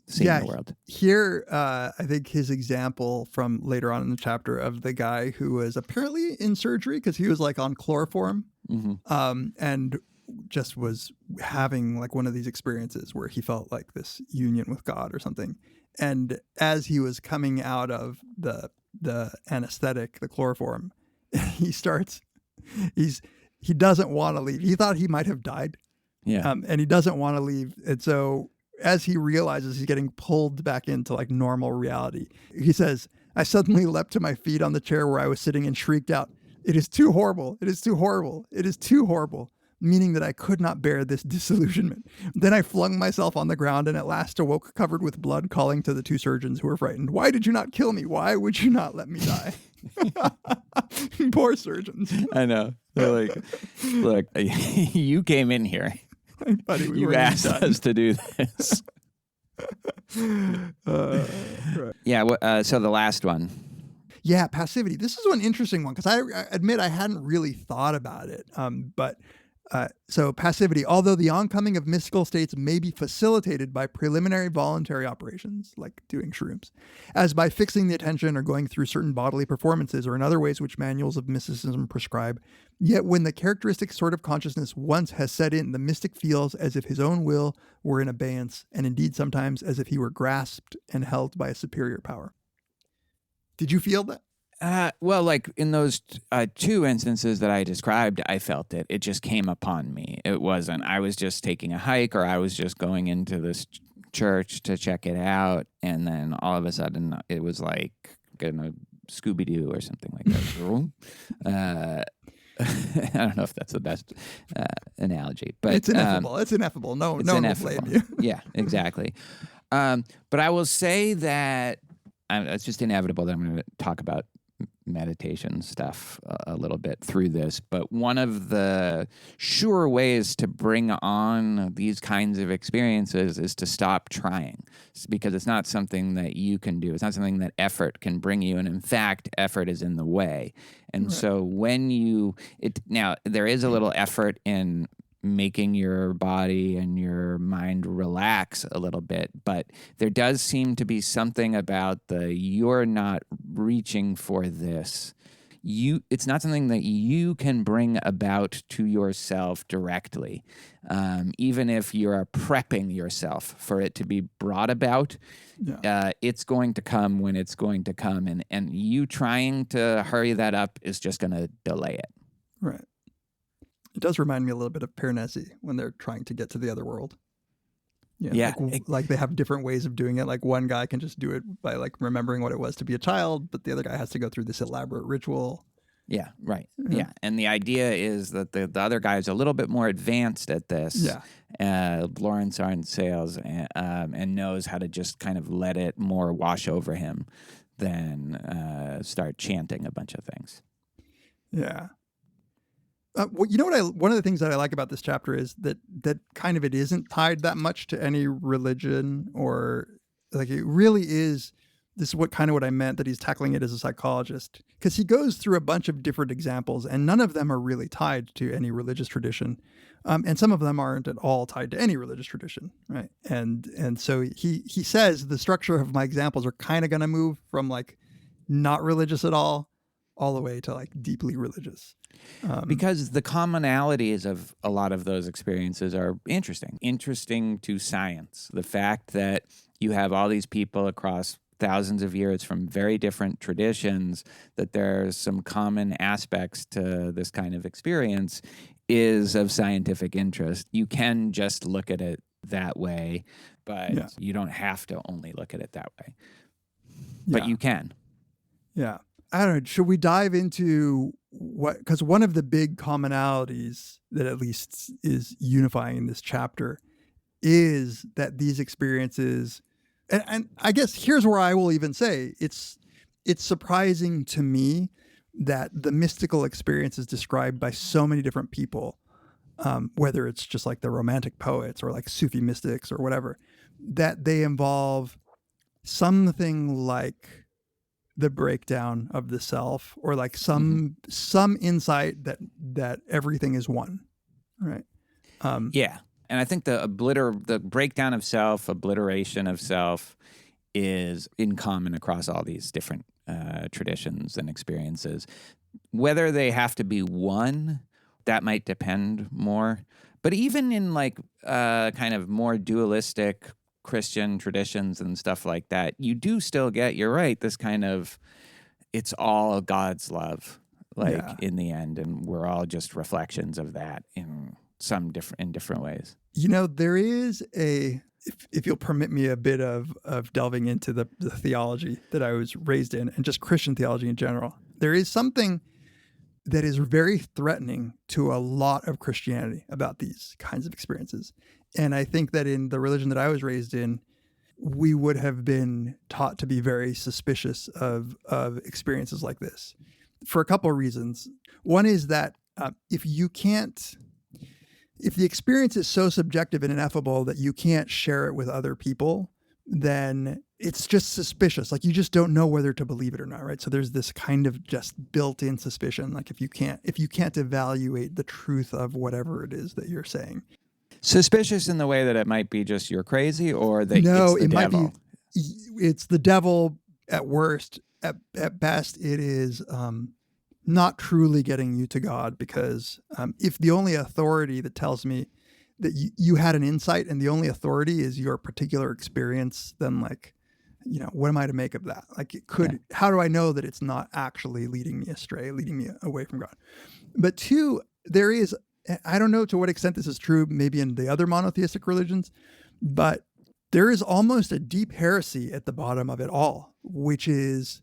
seeing the world. Here, I think his example from later on in the chapter of the guy who was apparently in surgery because he was like on chloroform and just was having like one of these experiences where he felt like this union with God or something. And as he was coming out of the anesthetic, the chloroform, he doesn't want to leave. He thought he might have died. Yeah. And he doesn't want to leave. And so as he realizes he's getting pulled back into like normal reality, he says, I suddenly leapt to my feet on the chair where I was sitting and shrieked out, "It is too horrible. It is too horrible. It is too horrible," meaning that I could not bear this disillusionment. Then I flung myself on the ground and at last awoke covered with blood, calling to the two surgeons who were frightened, "Why did you not kill me? Why would you not let me die?" Poor surgeons. I know. They're like, look, you came in here. Buddy, You asked us to do this. Right. Yeah. So the last one. Yeah, passivity. This is one interesting one because I admit I hadn't really thought about it. So passivity, although the oncoming of mystical states may be facilitated by preliminary voluntary operations, like doing shrooms, as by fixing the attention or going through certain bodily performances or in other ways which manuals of mysticism prescribe, yet when the characteristic sort of consciousness once has set in, the mystic feels as if his own will were in abeyance, and indeed sometimes as if he were grasped and held by a superior power. Did you feel that? Well, like in those two instances that I described, I felt it. It just came upon me. It wasn't, I was just taking a hike or I was just going into this church to check it out. And then all of a sudden it was like getting a Scooby-Doo or something like that. I don't know if that's the best analogy, but it's ineffable. It's ineffable. No one will blame you. Yeah, exactly. But I will say that it's just inevitable that I'm going to talk about meditation stuff a little bit through this, but one of the sure ways to bring on these kinds of experiences is to stop trying, because it's not something that you can do. It's not something that effort can bring you, and in fact, effort is in the way. And so when now there is a little effort in making your body and your mind relax a little bit, but there does seem to be something about you're not reaching for this. It's not something that you can bring about to yourself directly. Even if you're prepping yourself for it to be brought about, it's going to come when it's going to come. And you trying to hurry that up is just going to delay it. Right. It does remind me a little bit of Piranesi when they're trying to get to the other world. Yeah. Like they have different ways of doing it. Like one guy can just do it by like remembering what it was to be a child, but the other guy has to go through this elaborate ritual. Yeah, right. Mm-hmm. Yeah. And the idea is that the other guy is a little bit more advanced at this. Yeah. Lawrence Arndt Sales and knows how to just kind of let it more wash over him than start chanting a bunch of things. Yeah. Well, you know what? One of the things that I like about this chapter is that kind of it isn't tied that much to any religion, or like it really is. This is what I meant, that he's tackling it as a psychologist, because he goes through a bunch of different examples and none of them are really tied to any religious tradition. And some of them aren't at all tied to any religious tradition. Right. And so he says the structure of my examples are kind of going to move from like not religious at all the way to like deeply religious. Because the commonalities of a lot of those experiences are interesting to science. The fact that you have all these people across thousands of years from very different traditions, that there's some common aspects to this kind of experience is of scientific interest. You can just look at it that way, but you don't have to only look at it that way. But you can. Yeah. I don't know. Should we dive into because one of the big commonalities that at least is unifying in this chapter is that these experiences, and I guess here's where I will even say it's surprising to me that the mystical experience is described by so many different people, whether it's just like the romantic poets or like Sufi mystics or whatever, that they involve something like the breakdown of the self, or like some insight that everything is one, right? Yeah, and I think the breakdown of self, obliteration of self, is in common across all these different traditions and experiences. Whether they have to be one, that might depend more. But even in like kind of more dualistic Christian traditions and stuff like that, you do still get, you're right, this kind of, it's all God's love, like in the end, and we're all just reflections of that in different ways. You know, there is if you'll permit me a bit of delving into the theology that I was raised in and just Christian theology in general, there is something that is very threatening to a lot of Christianity about these kinds of experiences. And I think that in the religion that I was raised in, we would have been taught to be very suspicious of experiences like this for a couple of reasons. One is that if the experience is so subjective and ineffable that you can't share it with other people, then it's just suspicious. Like, you just don't know whether to believe it or not, right? So there's this kind of just built-in suspicion. Like, if you can't evaluate the truth of whatever it is that you're saying. Suspicious in the way that it might be just you're crazy, or that no, it's the it devil. Might be, it's the devil at worst. At best, it is not truly getting you to God, because if the only authority that tells me that you had an insight and the only authority is your particular experience, then like, you know, what am I to make of that? Like, how do I know that it's not actually leading me astray, leading me away from God? But two, there is, I don't know to what extent this is true, maybe in the other monotheistic religions, but there is almost a deep heresy at the bottom of it all, which is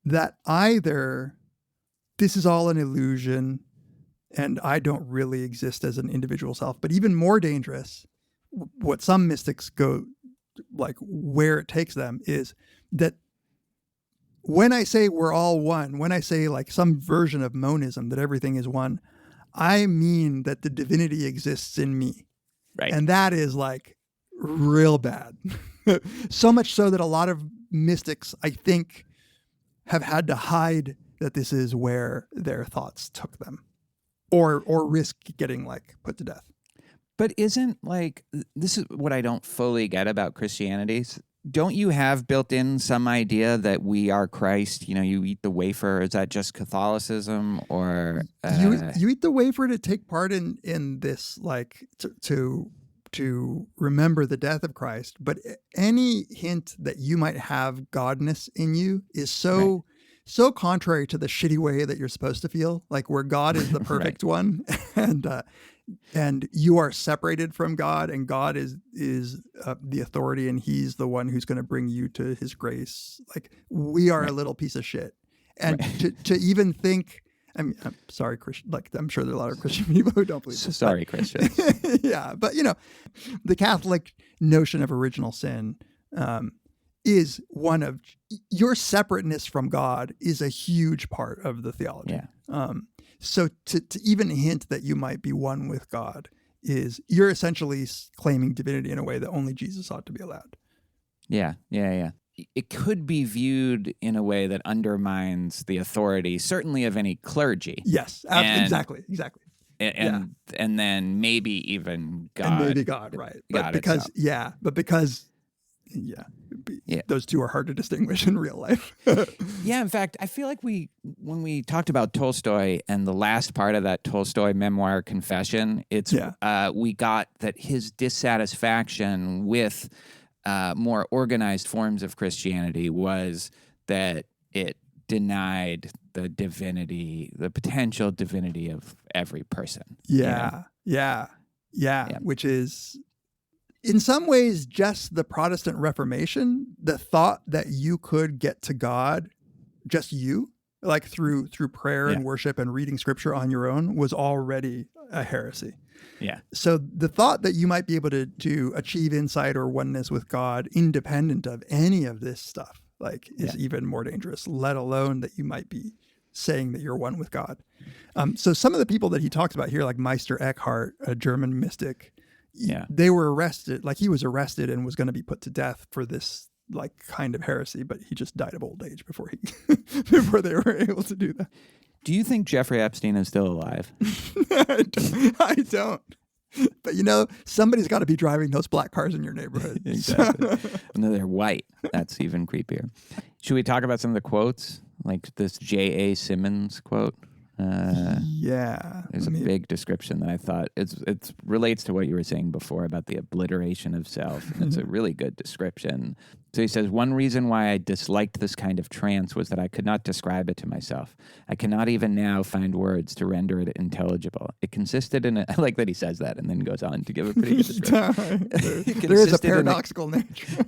that either this is all an illusion and I don't really exist as an individual self, but even more dangerous, what some mystics go, like where it takes them, is that when I say we're all one, when I say like some version of monism, that everything is one, I mean that the divinity exists in me. Right. And that is like real bad. So much so that a lot of mystics, I think, have had to hide that this is where their thoughts took them, or risk getting like put to death. But isn't like, this is what I don't fully get about Christianity. Don't you have built in some idea that we are Christ? You know, you eat the wafer. Is that just Catholicism, or you eat the wafer to take part in this, like to remember the death of Christ? But any hint that you might have godness in you is so contrary to the shitty way that you're supposed to feel, like where God is the perfect one, and you are separated from God, and God is the authority, and He's the one who's going to bring you to His grace. Like, we are a little piece of shit, and to even think. I mean, I'm sorry, Christian. Like, I'm sure there are a lot of Christian people who don't believe this. Sorry, Christians. Yeah, but you know, the Catholic notion of original sin is one of your separateness from God is a huge part of the theology. Yeah. So to even hint that you might be one with God is you're essentially claiming divinity in a way that only Jesus ought to be allowed. Yeah. It could be viewed in a way that undermines the authority, certainly of any clergy. Yes, exactly. And then maybe even God. And maybe God, right? But because those two are hard to distinguish in real life. Yeah, in fact, I feel like when we talked about Tolstoy and the last part of that Tolstoy memoir, Confession, we got that his dissatisfaction with more organized forms of Christianity was that it denied the divinity, the potential divinity of every person. Yeah. Which is, in some ways, just the Protestant Reformation. The thought that you could get to God, just you, like through prayer and worship and reading scripture on your own, was already a heresy. Yeah. So the thought that you might be able to achieve insight or oneness with God independent of any of this stuff, like, is even more dangerous, let alone that you might be saying that you're one with God. So some of the people that he talks about here, like Meister Eckhart, a German mystic, they were arrested, like he was arrested and was going to be put to death for this like kind of heresy, but he just died of old age before before they were able to do that. Do you think Jeffrey Epstein is still alive? I don't. But somebody's got to be driving those black cars in your neighborhood. Exactly. No, they're white. That's even creepier. Should we talk about some of the quotes? Like this J.A. Simmons quote? There's a big description that I thought it relates to what you were saying before about the obliteration of self. And it's a really good description. So he says, one reason why I disliked this kind of trance was that I could not describe it to myself. I cannot even now find words to render it intelligible. It consisted in I like that he says that and then goes on to give a pretty good description. There is a paradoxical nature.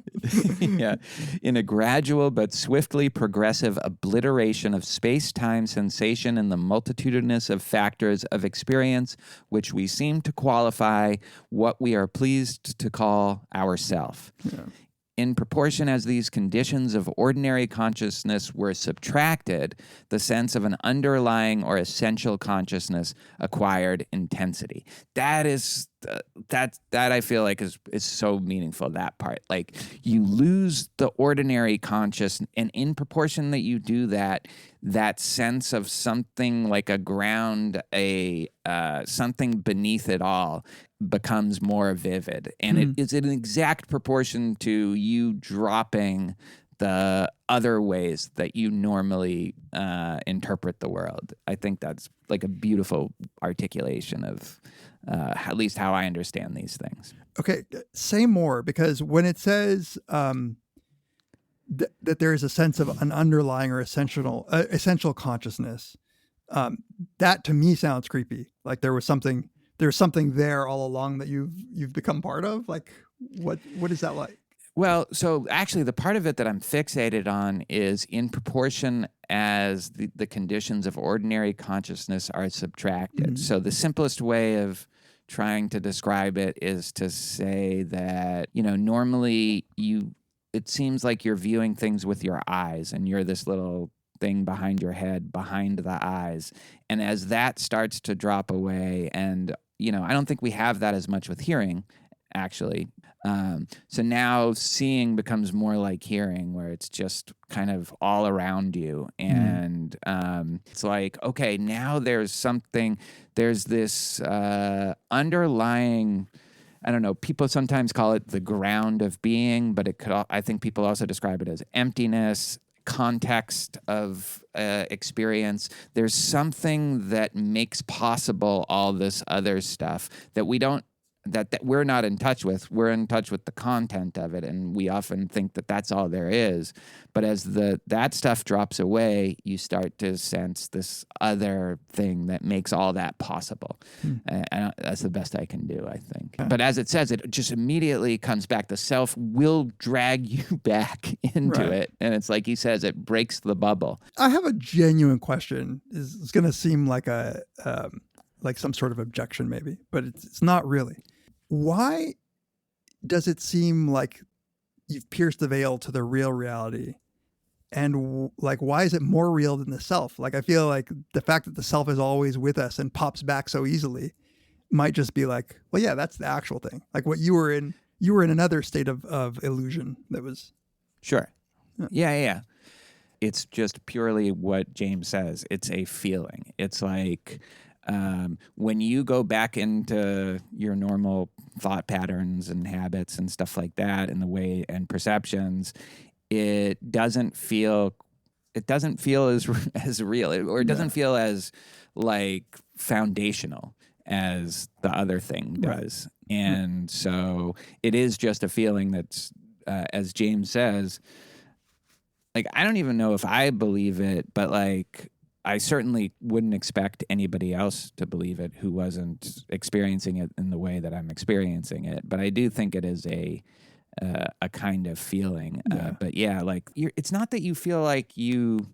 In a gradual but swiftly progressive obliteration of space-time sensation and the multitudinous of factors of experience which we seem to qualify what we are pleased to call ourself. In proportion as these conditions of ordinary consciousness were subtracted, the sense of an underlying or essential consciousness acquired intensity. That is that I feel like is so meaningful, that part. Like, you lose the ordinary conscious, and in proportion that you do that, that sense of something like a ground, something beneath it all becomes more vivid. And it is in exact proportion to you dropping the other ways that you normally interpret the world. I think that's like a beautiful articulation of at least how I understand these things. Okay, say more, because when it says that there is a sense of an underlying or essential consciousness, that to me sounds creepy. Like there's something there all along that you've become part of. Like what is that like? Well, so actually the part of it that I'm fixated on is in proportion as the conditions of ordinary consciousness are subtracted. So the simplest way of trying to describe it is to say that, normally it seems like you're viewing things with your eyes, and you're this little thing behind your head, behind the eyes. And as that starts to drop away, and, I don't think we have that as much with hearing, actually. So now seeing becomes more like hearing, where it's just kind of all around you. And it's like, okay, now there's this underlying, I don't know, people sometimes call it the ground of being, but I think people also describe it as emptiness, context of experience. There's something that makes possible all this other stuff that we don't, that we're not in touch with. We're in touch with the content of it, and we often think that that's all there is. But as that stuff drops away, you start to sense this other thing that makes all that possible. And that's the best I can do, I think. But as it says, it just immediately comes back. The self will drag you back into it. And it's like he says, it breaks the bubble. I have a genuine question. It's going to seem like like some sort of objection maybe, but it's not really. Why does it seem like you've pierced the veil to the real reality? And why is it more real than the self? Like, I feel like the fact that the self is always with us and pops back so easily might just be like, well, yeah, that's the actual thing. Like what you were in another state of illusion that was. Sure. Yeah. It's just purely what James says. It's a feeling. It's like, when you go back into your normal thought patterns and habits and stuff like that, and the way and perceptions, it doesn't feel as real, or it doesn't feel as like foundational as the other thing does. And so it is just a feeling that's as James says, like, I don't even know if I believe it, but like, I certainly wouldn't expect anybody else to believe it who wasn't experiencing it in the way that I'm experiencing it. But I do think it is a kind of feeling. But yeah, like it's not that you feel like you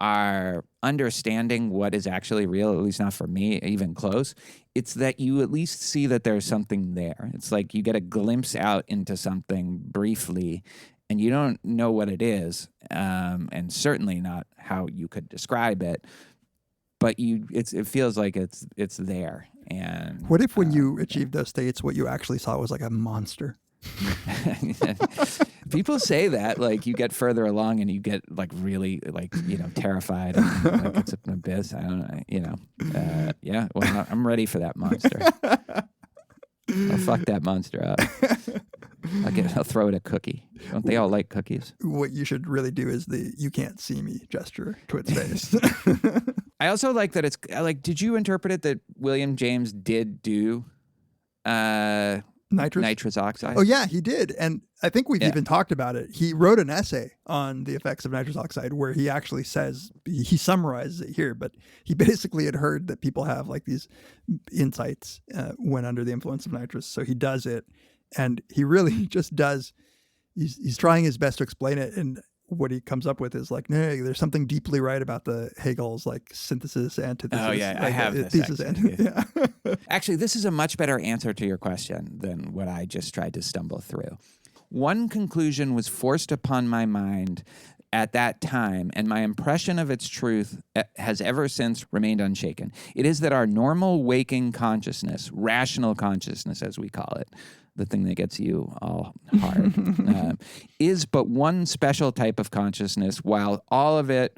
are understanding what is actually real, at least not for me, even close. It's that you at least see that there's something there. It's like you get a glimpse out into something briefly, and you don't know what it is, and certainly not how you could describe it. But it feels like it's there. And What if when you achieved those states, what you actually saw was like a monster? People say that, like, you get further along and you get like really like, terrified, and, like it's an abyss. I don't know, yeah. Well, I'm ready for that monster. I'll fuck that monster up. I'll throw it a cookie. Don't they all like cookies? What you should really do is the "you can't see me" gesture to its face. I also like that it's like, did you interpret it that William James did do nitrous oxide? Oh yeah, he did. And I think we've even talked about it. He wrote an essay on the effects of nitrous oxide where he actually says, he summarizes it here, but he basically had heard that people have like these insights when under the influence of nitrous. So he does it, and he really just does. He's trying his best to explain it, and what he comes up with is like, no, there's something deeply right about the Hegel's like synthesis, antithesis. Oh yeah, like, I have this. Thesis, Yeah. Actually, this is a much better answer to your question than what I just tried to stumble through. One conclusion was forced upon my mind at that time, and my impression of its truth has ever since remained unshaken. It is that our normal waking consciousness, rational consciousness as we call it, the thing that gets you all hard, is but one special type of consciousness, while all of it,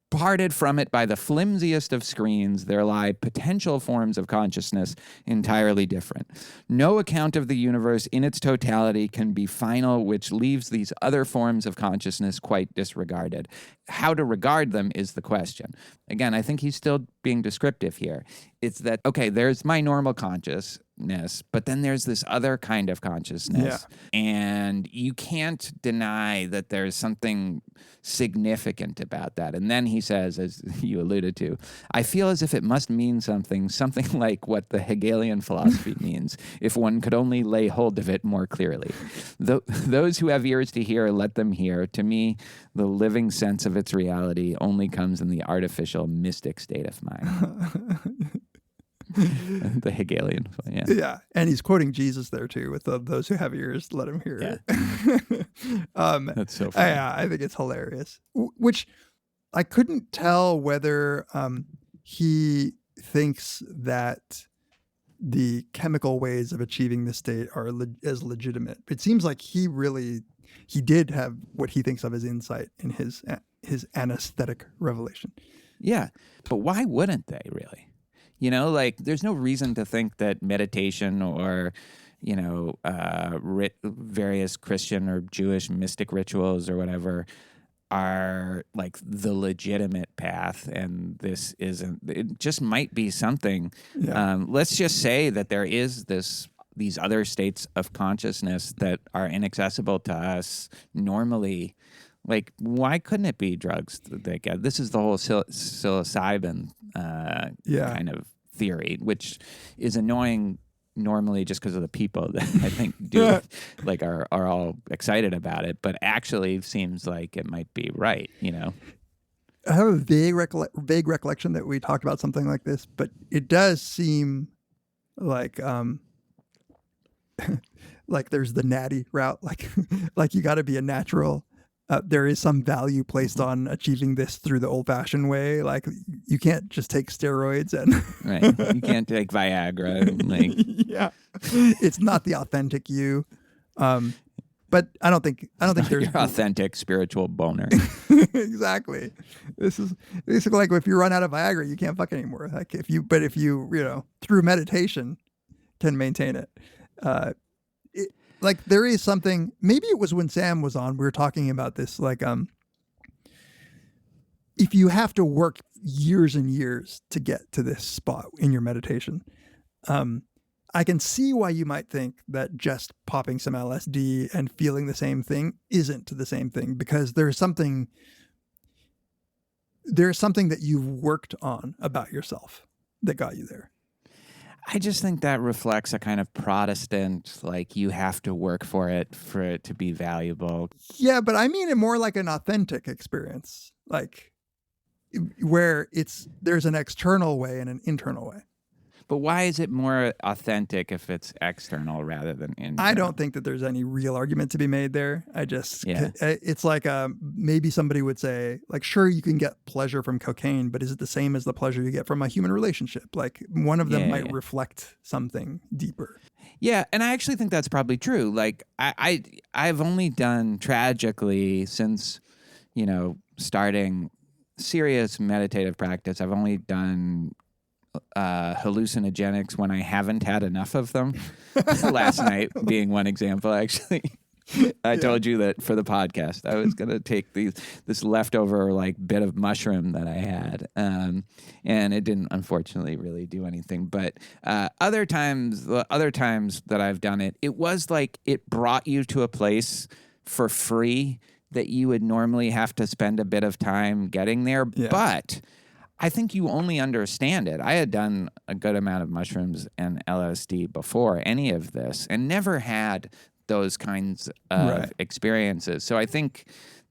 parted from it by the flimsiest of screens, there lie potential forms of consciousness entirely different. No account of the universe in its totality can be final, which leaves these other forms of consciousness quite disregarded. How to regard them is the question. Again, I think he's still being descriptive here. It's that, okay, there's my normal consciousness, but then there's this other kind of consciousness. And you can't deny that there's something significant about that. And then he says, as you alluded to, I feel as if it must mean something like what the Hegelian philosophy means, if one could only lay hold of it more clearly. Those who have ears to hear, let them hear. To me, the living sense of its reality only comes in the artificial mystic state of mind. The Hegelian, yeah, and he's quoting Jesus there too, with those who have ears, let them hear. Yeah. That's so funny. Yeah, I think it's hilarious. Which I couldn't tell whether he thinks that the chemical ways of achieving this state are as legitimate. It seems like he did have what he thinks of as insight in his anesthetic revelation. Yeah, but why wouldn't they really? Like, there's no reason to think that meditation or, various Christian or Jewish mystic rituals or whatever are like the legitimate path. And this isn't. It just might be something. Yeah. Let's just say that there is these other states of consciousness that are inaccessible to us normally. Like, why couldn't it be drugs that get? This is the whole psilocybin kind of theory, which is annoying normally just because of the people that I think do it, like are all excited about it, but actually seems like it might be right. I have a vague recollection that we talked about something like this, but it does seem like like there's the natty route, like you got to be a natural. There is some value placed on achieving this through the old-fashioned way. Like, you can't just take steroids and right. You can't take Viagra. Like, yeah, it's not the authentic you. But I don't think there's your authentic spiritual boner. Exactly. This is like if you run out of Viagra, you can't fuck anymore. Like if you through meditation can maintain it. Like there is something, maybe it was when Sam was on, we were talking about this, like, if you have to work years and years to get to this spot in your meditation, I can see why you might think that just popping some LSD and feeling the same thing isn't the same thing, because there's something that you've worked on about yourself that got you there. I just think that reflects a kind of Protestant, like you have to work for it to be valuable. Yeah, but I mean it more like an authentic experience, like where there's an external way and an internal way. But why is it more authentic if it's external rather than internal? I don't think that there's any real argument to be made there. It's like maybe somebody would say, like, sure, you can get pleasure from cocaine, but is it the same as the pleasure you get from a human relationship? Like, one of them might reflect something deeper. Yeah, and I actually think that's probably true. Like, I've only done, tragically, since, starting serious meditative practice, I've only done hallucinogenics when I haven't had enough of them. Last night being one example, actually. I told you that for the podcast I was going to take this leftover bit of mushroom that I had, and it didn't unfortunately really do anything. But other times that I've done it, it was like it brought you to a place for free that you would normally have to spend a bit of time getting there. Yeah. But I think you only understand it. I had done a good amount of mushrooms and LSD before any of this and never had those kinds of experiences. So I think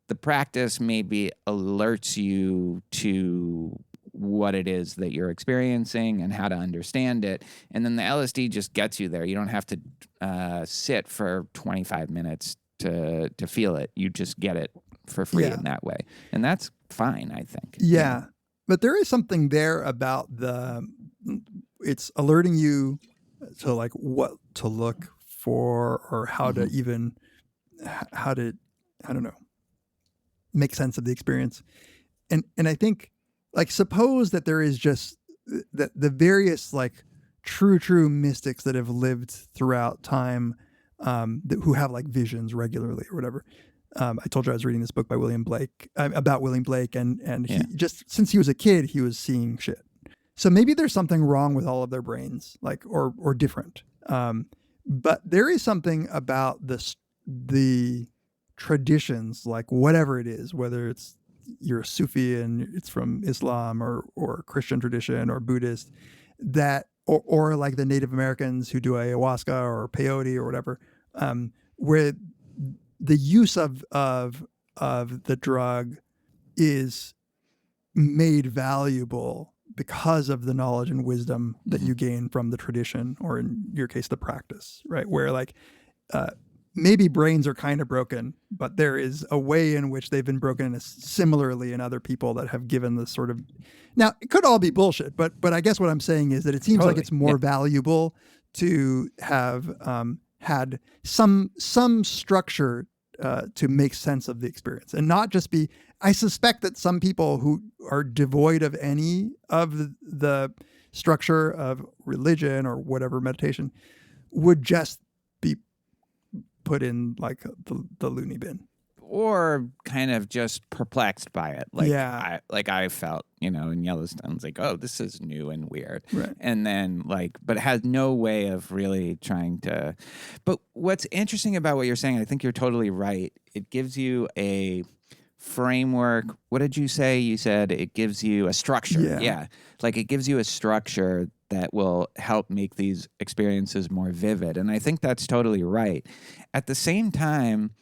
the practice maybe alerts you to what it is that you're experiencing and how to understand it. And then the LSD just gets you there. You don't have to sit for 25 minutes to feel it. You just get it for free in that way. And that's fine, I think. Yeah. But there is something there about it's alerting you to what to look for, or how to even, I don't know, make sense of the experience. And I think, suppose that there is just the various true mystics that have lived throughout time, who have visions regularly or whatever. I told you I was reading this book by William Blake, about William Blake, and he just, since he was a kid, he was seeing shit. So maybe there's something wrong with all of their brains, or different. But there is something about the traditions, whatever it is, whether you're a Sufi and it's from Islam or Christian tradition or Buddhist, that or the Native Americans who do ayahuasca or peyote or whatever, where the use of the drug is made valuable because of the knowledge and wisdom that you gain from the tradition, or in your case, the practice, right? Where maybe brains are kind of broken, but there is a way in which they've been broken similarly in other people that have given this sort of. Now, it could all be bullshit, but I guess what I'm saying is that it seems like it's more valuable to have had some structure to make sense of the experience, and not just be. I suspect that some people who are devoid of any of the structure of religion or whatever meditation would just be put in the loony bin, or kind of just perplexed by it. I felt, in Yellowstone, it's oh, this is new and weird. Right. And then but it has no way of really trying to. But what's interesting about what you're saying, I think you're totally right. It gives you a framework. What did you say? You said it gives you a structure. Yeah. It gives you a structure that will help make these experiences more vivid. And I think that's totally right. At the same time,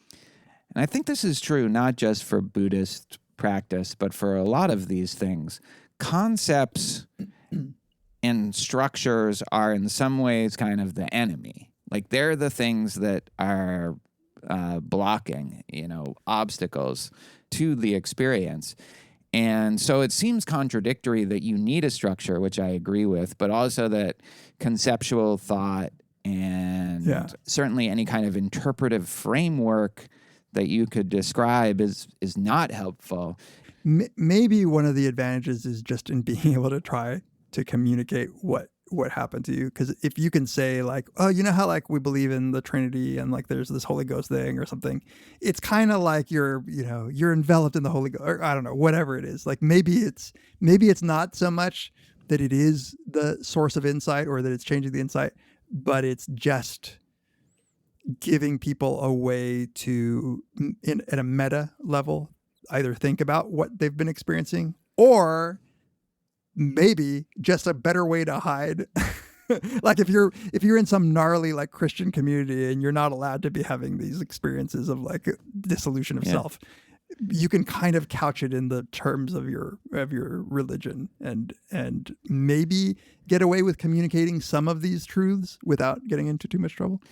and I think this is true not just for Buddhist practice, but for a lot of these things, concepts and structures are in some ways kind of the enemy. They're the things that are blocking, obstacles to the experience. And so it seems contradictory that you need a structure, which I agree with, but also that conceptual thought and certainly any kind of interpretive framework that you could describe is not helpful. Maybe one of the advantages is just in being able to try to communicate what happened to you. Because if you can say oh, you know how we believe in the Trinity and there's this Holy Ghost thing or something, it's kind of you're enveloped in the Holy Ghost, or I don't know, whatever it is. Maybe it's not so much that it is the source of insight or that it's changing the insight, but it's just giving people a way to, at a meta level, either think about what they've been experiencing or maybe just a better way to hide. Like if you're in some gnarly like Christian community and you're not allowed to be having these experiences of like dissolution of self, you can kind of couch it in the terms of your religion and maybe get away with communicating some of these truths without getting into too much trouble.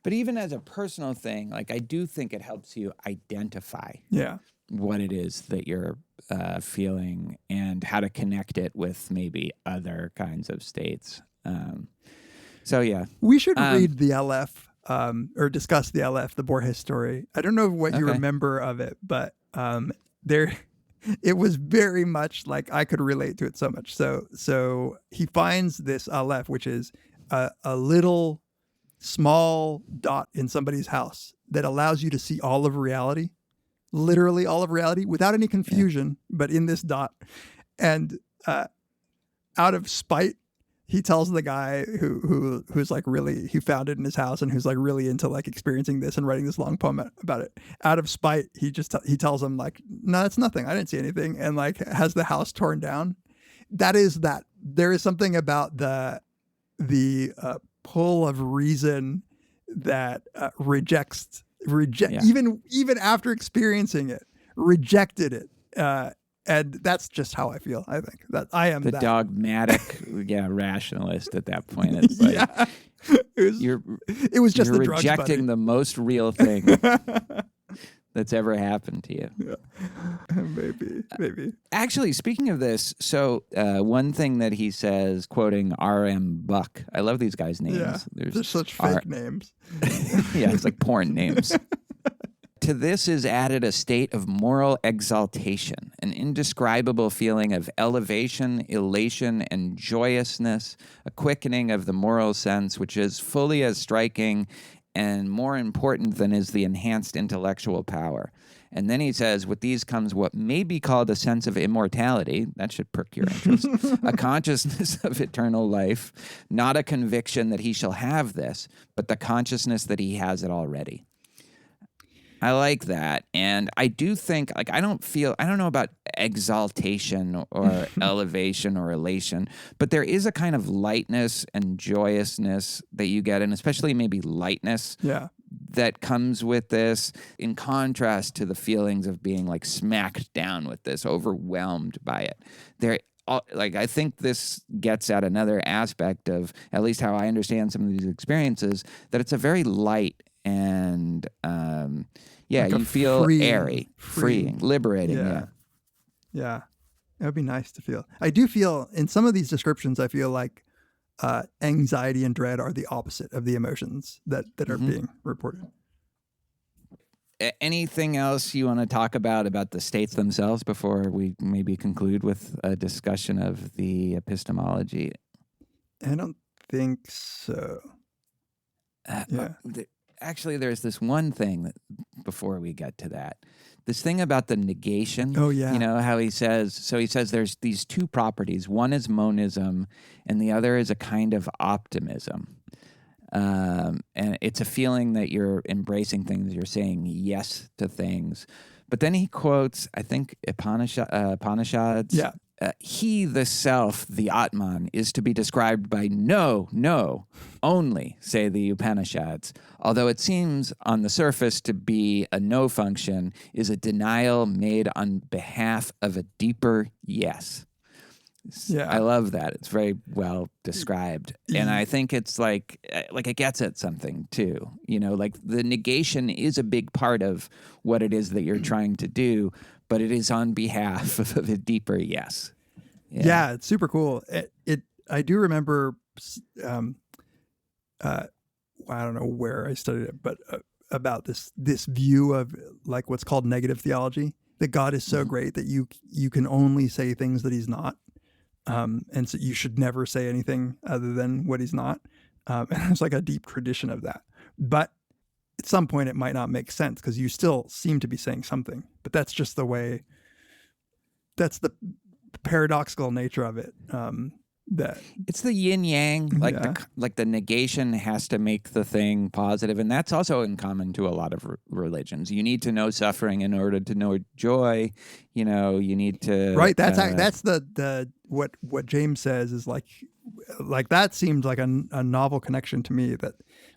But even as a personal thing, like I do think it helps you identify what it is that you're feeling and how to connect it with maybe other kinds of states. So yeah, we should read the LF or discuss the LF, the Borges story. I don't know what you remember of it, but it was very much like I could relate to it so much. So he finds this LF, which is a little small dot in somebody's house that allows you to see all of reality, literally all of reality, without any confusion, but in this dot. And out of spite, he tells the guy who's like really, he found it in his house and who's like really into like experiencing this and writing this long poem about it. Out of spite, he tells him like, no, it's nothing. I didn't see anything. And like has the house torn down. There is something about the pull of reason that rejects even after experiencing it, rejected it. And that's just how I feel. I think that I am the dogmatic, rationalist at that point. It's like it was just you're the rejecting the most real thing that's ever happened to you. Yeah. Maybe. Actually, speaking of this, so one thing that he says, quoting R.M. Buck, I love these guys' names. Yeah, they're such fake names. Yeah, it's like porn names. To this is added a state of moral exaltation, an indescribable feeling of elevation, elation, and joyousness, a quickening of the moral sense, which is fully as striking and more important than is the enhanced intellectual power. And then he says, with these comes what may be called a sense of immortality. That should perk your interest. A consciousness of eternal life, not a conviction that he shall have this, but the consciousness that he has it already. I like that. And I do think, like, I don't know about exaltation or elevation or elation, but there is a kind of lightness and joyousness that you get, and especially maybe lightness that comes with this, in contrast to the feelings of being like smacked down with this, overwhelmed by it. I think this gets at another aspect of, at least how I understand some of these experiences, that it's a very light and like you feel airy, freeing, liberating. Yeah. It would be nice to feel. I do feel in some of these descriptions, I feel like anxiety and dread are the opposite of the emotions that are being reported. Anything else you want to talk about the states themselves before we maybe conclude with a discussion of the epistemology? I don't think so. Actually, there's this one thing that, before we get to that, this thing about the negation. Oh, yeah. You know, how he says there's these two properties. One is monism, and the other is a kind of optimism. And it's a feeling that you're embracing things, you're saying yes to things. But then he quotes, I think, Upanishads. Yeah. He, the self, the Atman, is to be described by no, only, say the Upanishads. Although it seems on the surface to be a no function, is a denial made on behalf of a deeper yes. Yeah. I love that. It's very well described. And I think it's like it gets at something too. You know, like the negation is a big part of what it is that you're trying to do, but it is on behalf of a deeper yes. Yeah, it's super cool. I do remember, I don't know where I studied it, but about this view of like what's called negative theology, that God is so great that you can only say things that he's not. And so you should never say anything other than what he's not. And there's like a deep tradition of that. But at some point it might not make sense because you still seem to be saying something. But that's just the way, that's the paradoxical nature of it. that It's the yin yang, like the negation has to make the thing positive, and that's also in common to a lot of religions. You need to know suffering in order to know joy. You know, you need to right. That's the what James says is like that seems like a novel connection to me, that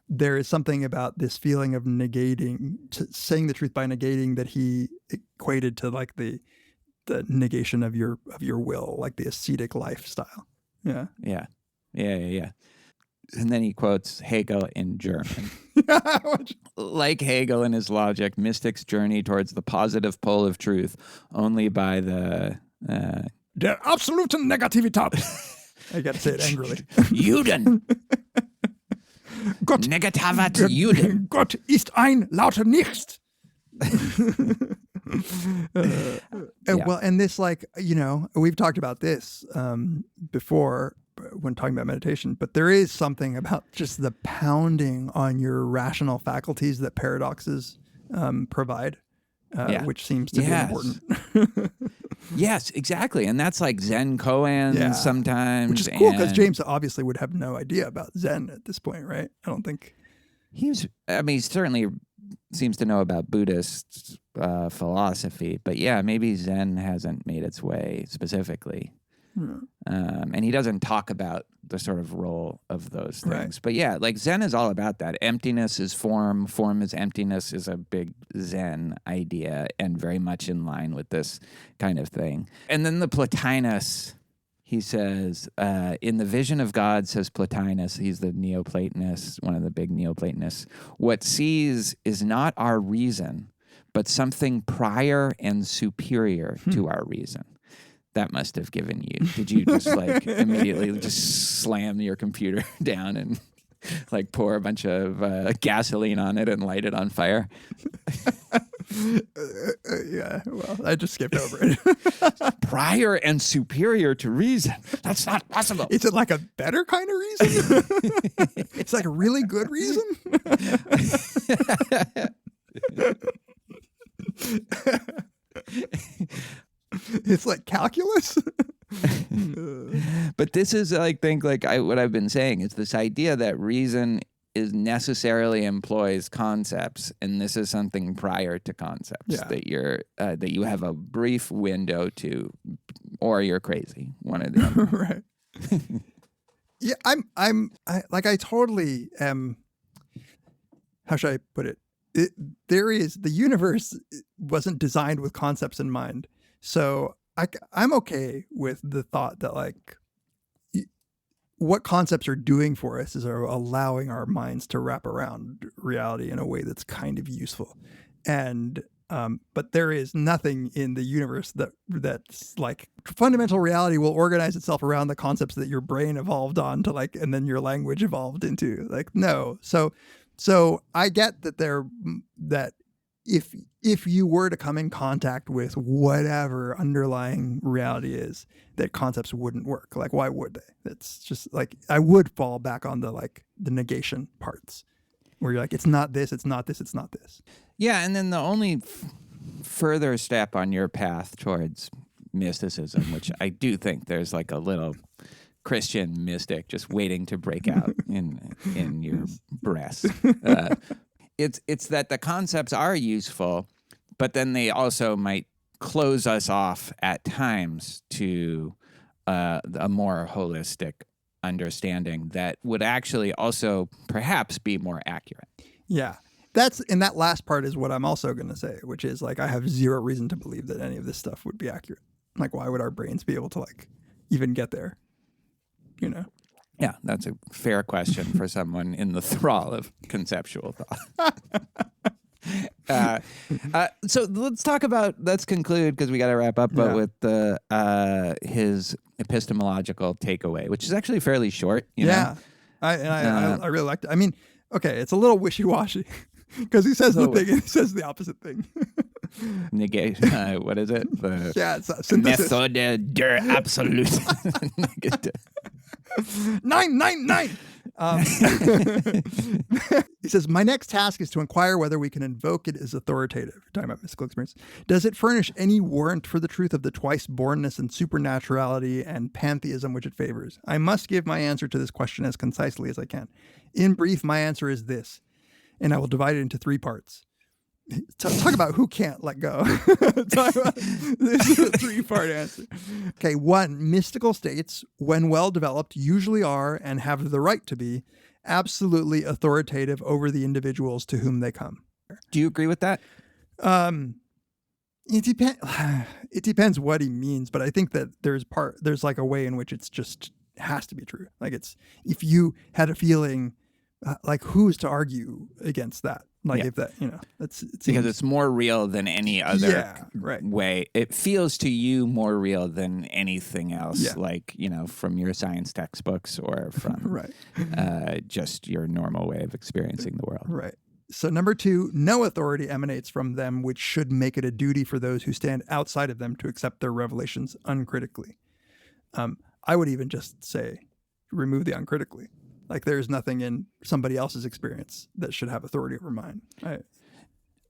there is something about this feeling of negating, saying the truth by negating, that he equated to like the negation of your will, like the ascetic lifestyle. Yeah. And then he quotes Hegel in German. Like Hegel in his logic, mystics journey towards the positive pole of truth only by the Der absoluten Negativität. I got to say it angrily. Juden. Gott, Negativat Juden. Gott ist ein lauter Nichts. Well, and this, like, you know, we've talked about this before when talking about meditation, but there is something about just the pounding on your rational faculties that paradoxes provide, which seems to be important. Yes, exactly. And that's like Zen koans sometimes. Which is cool because James obviously would have no idea about Zen at this point, right? I don't think. He certainly seems to know about Buddhist philosophy, but maybe Zen hasn't made its way specifically. And he doesn't talk about the sort of role of those things. But like Zen is all about that. Emptiness is form, form is emptiness is a big Zen idea and very much in line with this kind of thing. And then the Plotinus, he says, in the vision of God, says Plotinus, he's the Neoplatonist, one of the big Neoplatonists, what sees is not our reason, but something prior and superior to our reason. That must have given you. Did you just like immediately just slam your computer down and like pour a bunch of gasoline on it and light it on fire? Yeah, well, I just skipped over it. Prior and superior to reason. That's not possible. Is it like a better kind of reason? It's like a really good reason? It's like calculus. But this is, I think, what I've been saying is this idea that reason is necessarily employs concepts, and this is something prior to concepts that that you have a brief window to, or you're crazy. One of them, right? Yeah, I totally am. How should I put it? The universe wasn't designed with concepts in mind. So I'm okay with the thought that like what concepts are doing for us is are allowing our minds to wrap around reality in a way that's kind of useful. And but there is nothing in the universe that's like fundamental reality will organize itself around the concepts that your brain evolved on to like, and then your language evolved into. Like, no. So I get that if you were to come in contact with whatever underlying reality is, that concepts wouldn't work. Like, why would they? It's just like, I would fall back on the negation parts where you're like, it's not this, it's not this, it's not this. Yeah. And then the only further step on your path towards mysticism, which I do think there's like a little Christian mystic just waiting to break out in your breast. It's that the concepts are useful, but then they also might close us off at times to a more holistic understanding that would actually also perhaps be more accurate. Yeah. That last part is what I'm also going to say, which is like, I have zero reason to believe that any of this stuff would be accurate. Like, why would our brains be able to like even get there? You know? Yeah, that's a fair question for someone in the thrall of conceptual thought. So let's conclude, because we got to wrap up, but with his epistemological takeaway, which is actually fairly short. You know? I really liked it. I mean, okay, it's a little wishy-washy because he says the thing and he says the opposite thing. Negation. What is it? It's a synthesis. Methode der absolute. 999. He says, my next task is to inquire whether we can invoke it as authoritative. We're talking about mystical experience. Does it furnish any warrant for the truth of the twice-bornness and supernaturality and pantheism which it favors? I must give my answer to this question as concisely as I can. In brief, my answer is this, and I will divide it into 3 parts. Talk about who can't let go. This is a 3-part answer. Okay, 1, mystical states, when well developed, usually are and have the right to be absolutely authoritative over the individuals to whom they come. Do you agree with that? It depends what he means, but I think that there's like a way in which it's just has to be true. Like it's if you had a feeling, like who's to argue against that? Like if that, it's because it's more real than any other right. way. It feels to you more real than anything else, like, from your science textbooks or from right. Just your normal way of experiencing the world. Right. So 2, no authority emanates from them, which should make it a duty for those who stand outside of them to accept their revelations uncritically. I would even just say, remove the uncritically. Like there's nothing in somebody else's experience that should have authority over mine.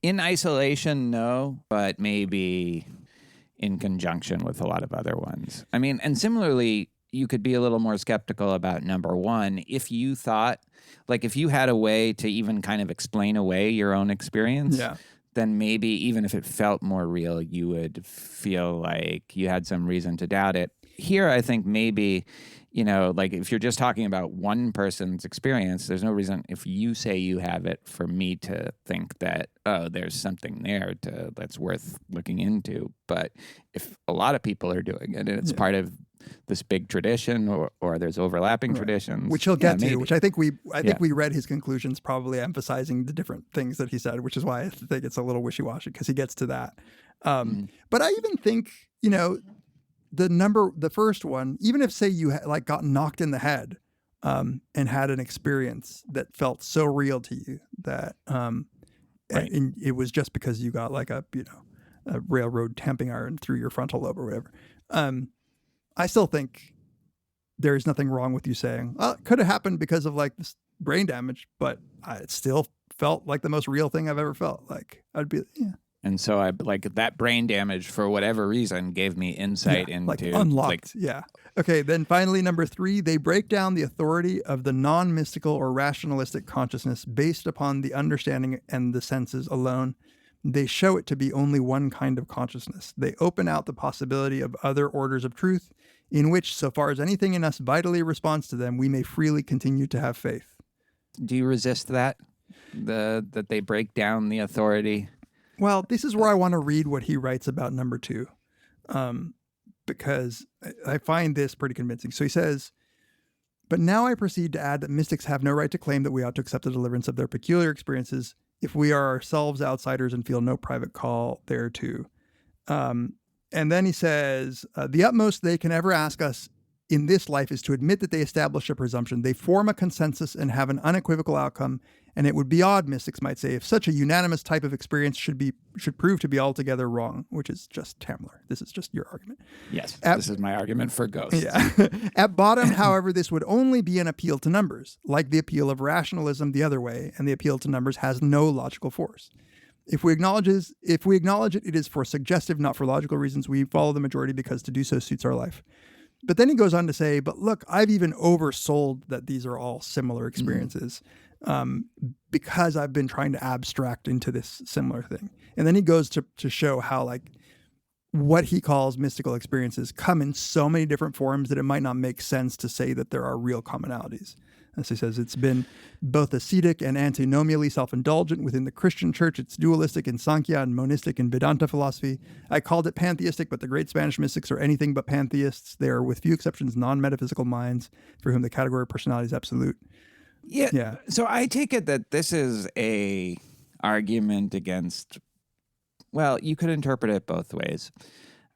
In isolation, no, but maybe in conjunction with a lot of other ones. I mean, and similarly, you could be a little more skeptical about number 1 if you thought, like if you had a way to even kind of explain away your own experience, then maybe even if it felt more real, you would feel like you had some reason to doubt it. Here, I think maybe, like if you're just talking about one person's experience, there's no reason if you say you have it for me to think that, oh, there's something there that's worth looking into. But if a lot of people are doing it and it's part of this big tradition or there's overlapping traditions. Which he'll get to, which I think we read his conclusions probably emphasizing the different things that he said, which is why I think it's a little wishy-washy because he gets to that. But I even think, the first one, even if say you got knocked in the head and had an experience that felt so real to you that and it was just because you got like a railroad tamping iron through your frontal lobe or whatever. I still think there's nothing wrong with you saying, well, it could have happened because of like this brain damage, but it still felt like the most real thing I've ever felt. Like I'd be, And so I like that brain damage for whatever reason gave me insight into like unlocked. Okay. Then finally, number 3, they break down the authority of the non-mystical or rationalistic consciousness based upon the understanding and the senses alone. They show it to be only one kind of consciousness. They open out the possibility of other orders of truth in which, so far as anything in us vitally responds to them, we may freely continue to have faith. Do you resist that? That they break down the authority? Well, this is where I want to read what he writes about number 2, because I find this pretty convincing. So he says, but now I proceed to add that mystics have no right to claim that we ought to accept the deliverance of their peculiar experiences if we are ourselves outsiders and feel no private call thereto. And then he says, the utmost they can ever ask us in this life is to admit that they establish a presumption. They form a consensus and have an unequivocal outcome. And it would be odd, mystics might say, if such a unanimous type of experience should prove to be altogether wrong, which is just Tamler. This is just your argument. Yes, this is my argument for ghosts. Yeah. At bottom, however, this would only be an appeal to numbers, like the appeal of rationalism the other way, and the appeal to numbers has no logical force. If we acknowledge it, it is for suggestive, not for logical reasons. We follow the majority because to do so suits our life. But then he goes on to say, but look, I've even oversold that these are all similar experiences. Because I've been trying to abstract into this similar thing. And then he goes to show how like what he calls mystical experiences come in so many different forms that it might not make sense to say that there are real commonalities. As he says, it's been both ascetic and antinomially self-indulgent within the Christian church. It's dualistic in Sankhya and monistic in Vedanta philosophy. I called it pantheistic, but the great Spanish mystics are anything but pantheists. They are, with few exceptions, non-metaphysical minds for whom the category of personality is absolute. Yeah. So I take it that this is a argument against, well, you could interpret it both ways.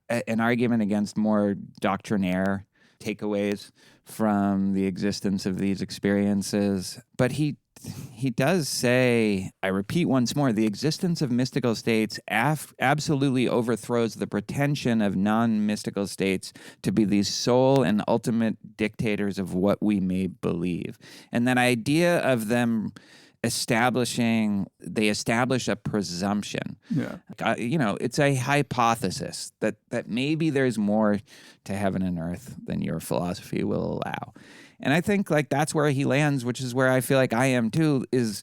An argument against more doctrinaire takeaways from the existence of these experiences. But he he does say, I repeat once more, the existence of mystical states absolutely overthrows the pretension of non-mystical states to be the sole and ultimate dictators of what we may believe. And that idea of them establish a presumption. Yeah. It's a hypothesis that maybe there's more to heaven and earth than your philosophy will allow. And I think like that's where he lands, which is where I feel like I am too, is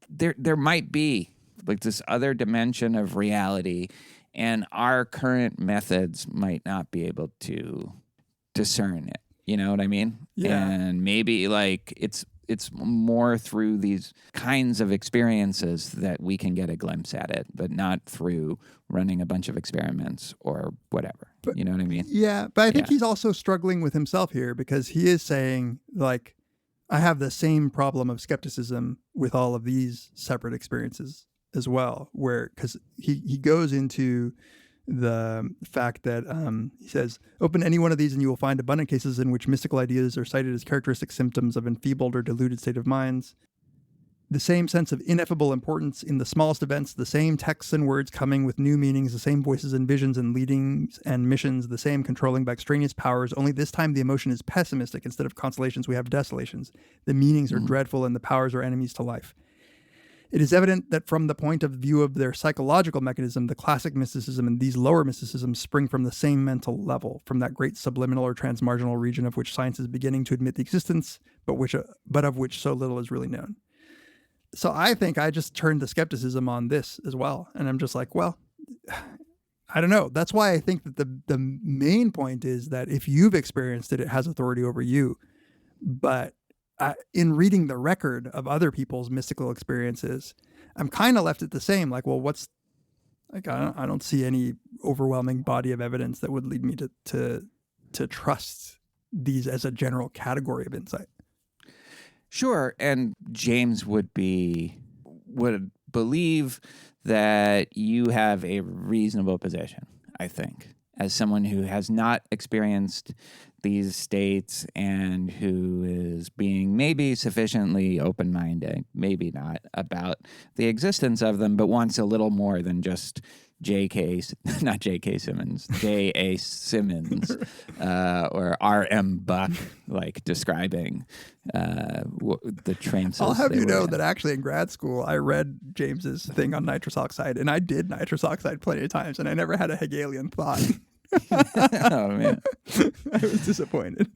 there might be like this other dimension of reality, and our current methods might not be able to discern it. You know what I mean? Yeah. And maybe like it's more through these kinds of experiences that we can get a glimpse at it, but not through running a bunch of experiments or whatever. You know what I mean? Yeah, but I think he's also struggling with himself here, because he is saying, like, I have the same problem of skepticism with all of these separate experiences as well, because he goes into the fact that he says, open any one of these and you will find abundant cases in which mystical ideas are cited as characteristic symptoms of enfeebled or deluded state of minds. The same sense of ineffable importance in the smallest events, the same texts and words coming with new meanings, the same voices and visions and leadings and missions, the same controlling by extraneous powers, only this time the emotion is pessimistic. Instead of consolations, we have desolations. The meanings are dreadful and the powers are enemies to life. It is evident that from the point of view of their psychological mechanism, the classic mysticism and these lower mysticisms spring from the same mental level, from that great subliminal or transmarginal region of which science is beginning to admit the existence, but of which so little is really known. So I think I just turned the skepticism on this as well. And I'm just like, well, I don't know. That's why I think that the main point is that if you've experienced it, it has authority over you. But in reading the record of other people's mystical experiences, I'm kind of left at the same. Like, well, I don't see any overwhelming body of evidence that would lead me to trust these as a general category of insight. Sure, and James would believe that you have a reasonable position, I think, as someone who has not experienced these states and who is being maybe sufficiently open-minded, maybe not, about the existence of them, but wants a little more than just J.A. Simmons, or R.M. Buck, like describing the trances. I'll have you know that actually in grad school, I read James's thing on nitrous oxide, and I did nitrous oxide plenty of times, and I never had a Hegelian thought. Oh, man. I was disappointed.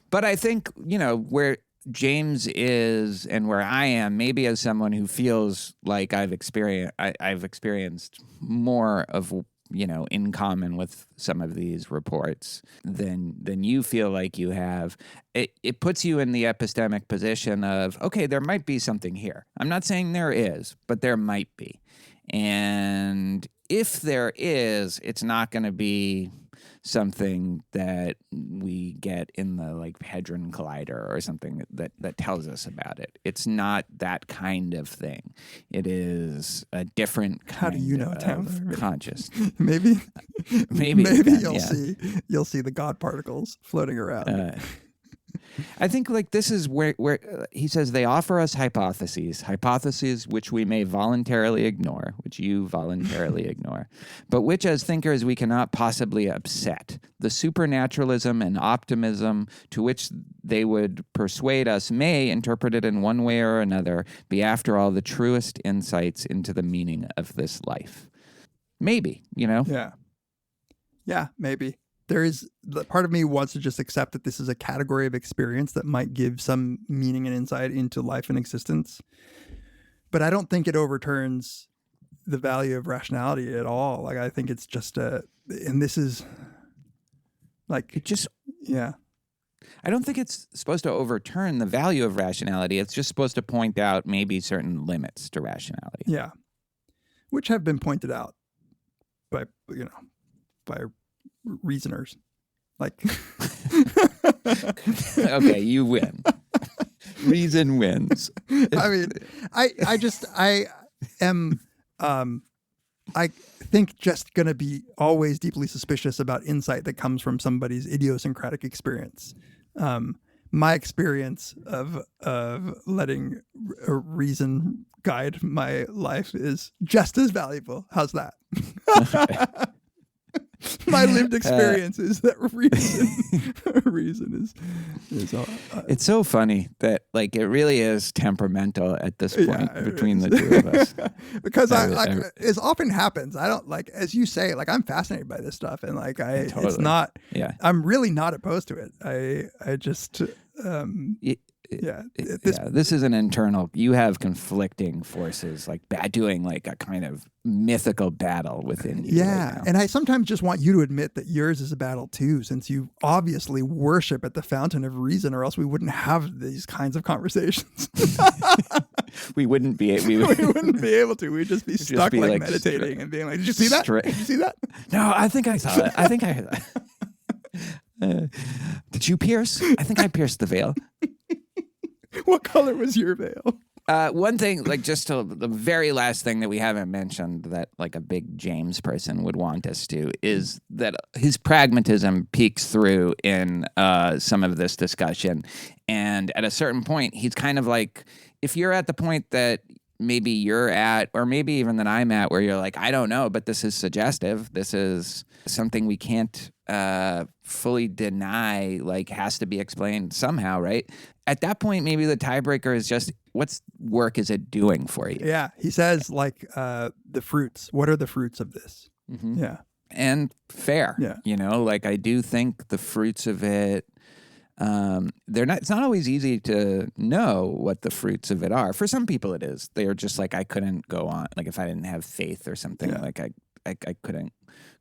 But I think, where James is and where I am, maybe as someone who feels like I've experienced more of, in common with some of these reports than you feel like you have, it puts you in the epistemic position of, okay, there might be something here. I'm not saying there is, but there might be. And if there is, it's not going to be something that we get in the like Hadron Collider or something that tells us about it. It's not that kind of thing. It is a different kind How do you know, of Tamler? conscious. Maybe Again, you'll see the God particles floating around. I think like this is where he says they offer us hypotheses which we may voluntarily ignore, which you voluntarily ignore, but which as thinkers we cannot possibly upset. The supernaturalism and optimism to which they would persuade us may, interpreted in one way or another, be after all the truest insights into the meaning of this life. Maybe, Yeah, maybe. There is the part of me wants to just accept that this is a category of experience that might give some meaning and insight into life and existence. But I don't think it overturns the value of rationality at all. Like, I think it's just and this is like, yeah. I don't think it's supposed to overturn the value of rationality. It's just supposed to point out maybe certain limits to rationality. Yeah. Which have been pointed out by reasoners. Like, okay, you win. Reason wins. I mean, I think just going to be always deeply suspicious about insight that comes from somebody's idiosyncratic experience. my experience of letting reason guide my life is just as valuable. How's that? My lived experience is that reason is all. It's so funny that like it really is temperamental at this point between the two of us. Because as often happens, I don't like, as you say, like I'm fascinated by this stuff, and like Totally. it's not. Yeah. I'm really not opposed to it. I just. This is an internal. You have conflicting forces, like doing like a kind of mythical battle within you. Yeah, right now. and I sometimes just want you to admit that yours is a battle too, since you obviously worship at the fountain of reason, or else we wouldn't have these kinds of conversations. we wouldn't be. We wouldn't be able to. We'd just be stuck be, like like, meditating and being like, "Did you see that? Did you see that?" No, I think I saw it. I think I. Did you pierce? I think I pierced the veil. What color was your veil? One thing, like just the very last thing that we haven't mentioned that like a big James person would want us to is that his pragmatism peeks through in some of this discussion. And at a certain point, he's kind of like, if you're at the point that maybe you're at, or maybe even that I'm at, where you're like, I don't know, but this is suggestive. This is something we can't fully deny, like has to be explained somehow, right? At that point, maybe the tiebreaker is just, what's work is it doing for you? Yeah, he says like the fruits. What are the fruits of this? Mm-hmm. Yeah. And fair. Yeah. You know, like I do think the fruits of it, it's not always easy to know what the fruits of it are. For some people it is. They are just like, I couldn't go on. Like if I didn't have faith or something, like I couldn't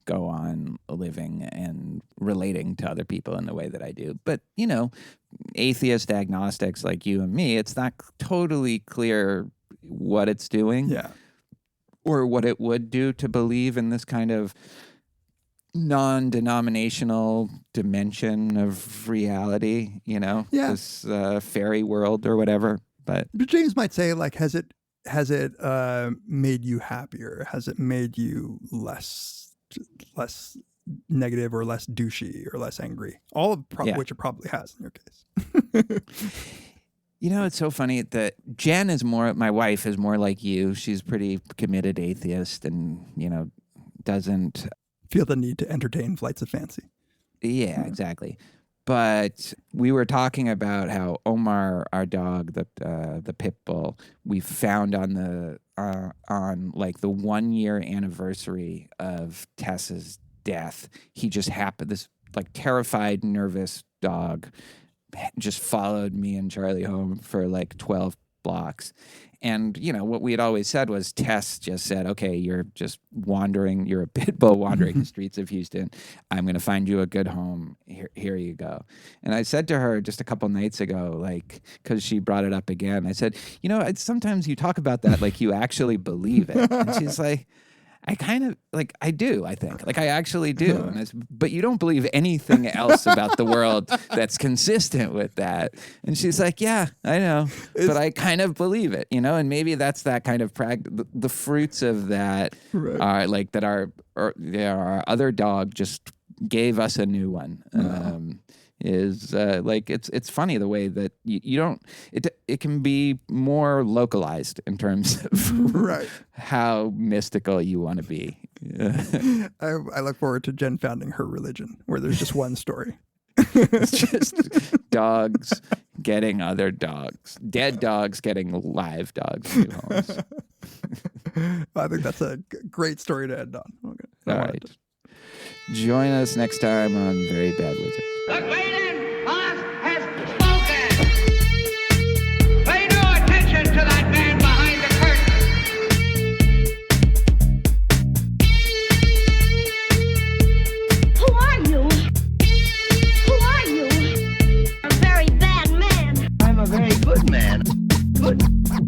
go on living and relating to other people in the way that I do. But, you know, atheist agnostics like you and me, it's not totally clear what it's doing. Yeah. Or what it would do to believe in this kind of non-denominational dimension of reality, you know, this fairy world or whatever. But James might say, like, has it made you happier? Has it made you less negative or less douchey or less angry? All of which it probably has in your case. You know, it's so funny that Jen is my wife is more like you. She's pretty committed atheist and, you know, doesn't feel the need to entertain flights of fancy. Yeah, exactly. But we were talking about how Omar, our dog, the pit bull, we found on like the 1 year anniversary of Tess's death. He just happened, this like terrified, nervous dog just followed me and Charlie home for like 12 blocks. And, you know, what we had always said was Tess just said, okay, you're just wandering, you're a pit bull wandering the streets of Houston. I'm going to find you a good home. Here you go. And I said to her just a couple nights ago, like, because she brought it up again, I said, you know, sometimes you talk about that like you actually believe it. And she's like, I kind of, like, I do, I think. Like, I actually do. And but you don't believe anything else about the world that's consistent with that. And she's like, yeah, I know. But I kind of believe it, you know? And maybe that's that kind of the fruits of that are, like, that our other dog just gave us a new one. Is like it's funny the way that you don't it can be more localized in terms of how mystical you want to be. I look forward to Jen founding her religion where there's just one story. It's just dogs getting other dogs, dead dogs getting live dogs new homes. I think that's a great story to end on. Okay. All right. Join us next time on Very Bad Wizards. The Cleveland Boss has spoken. Pay no attention to that man behind the curtain. Who are you? Who are you? A very bad man. I'm a very good man. Good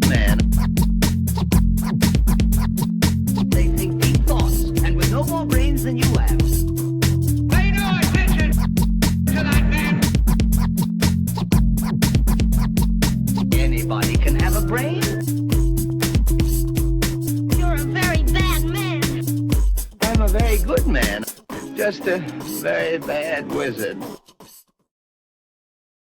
man. They think deep thoughts, and with no more brains than you have. Pay no attention to that man. Anybody can have a brain. You're a very bad man. I'm a very good man. Just a very bad wizard.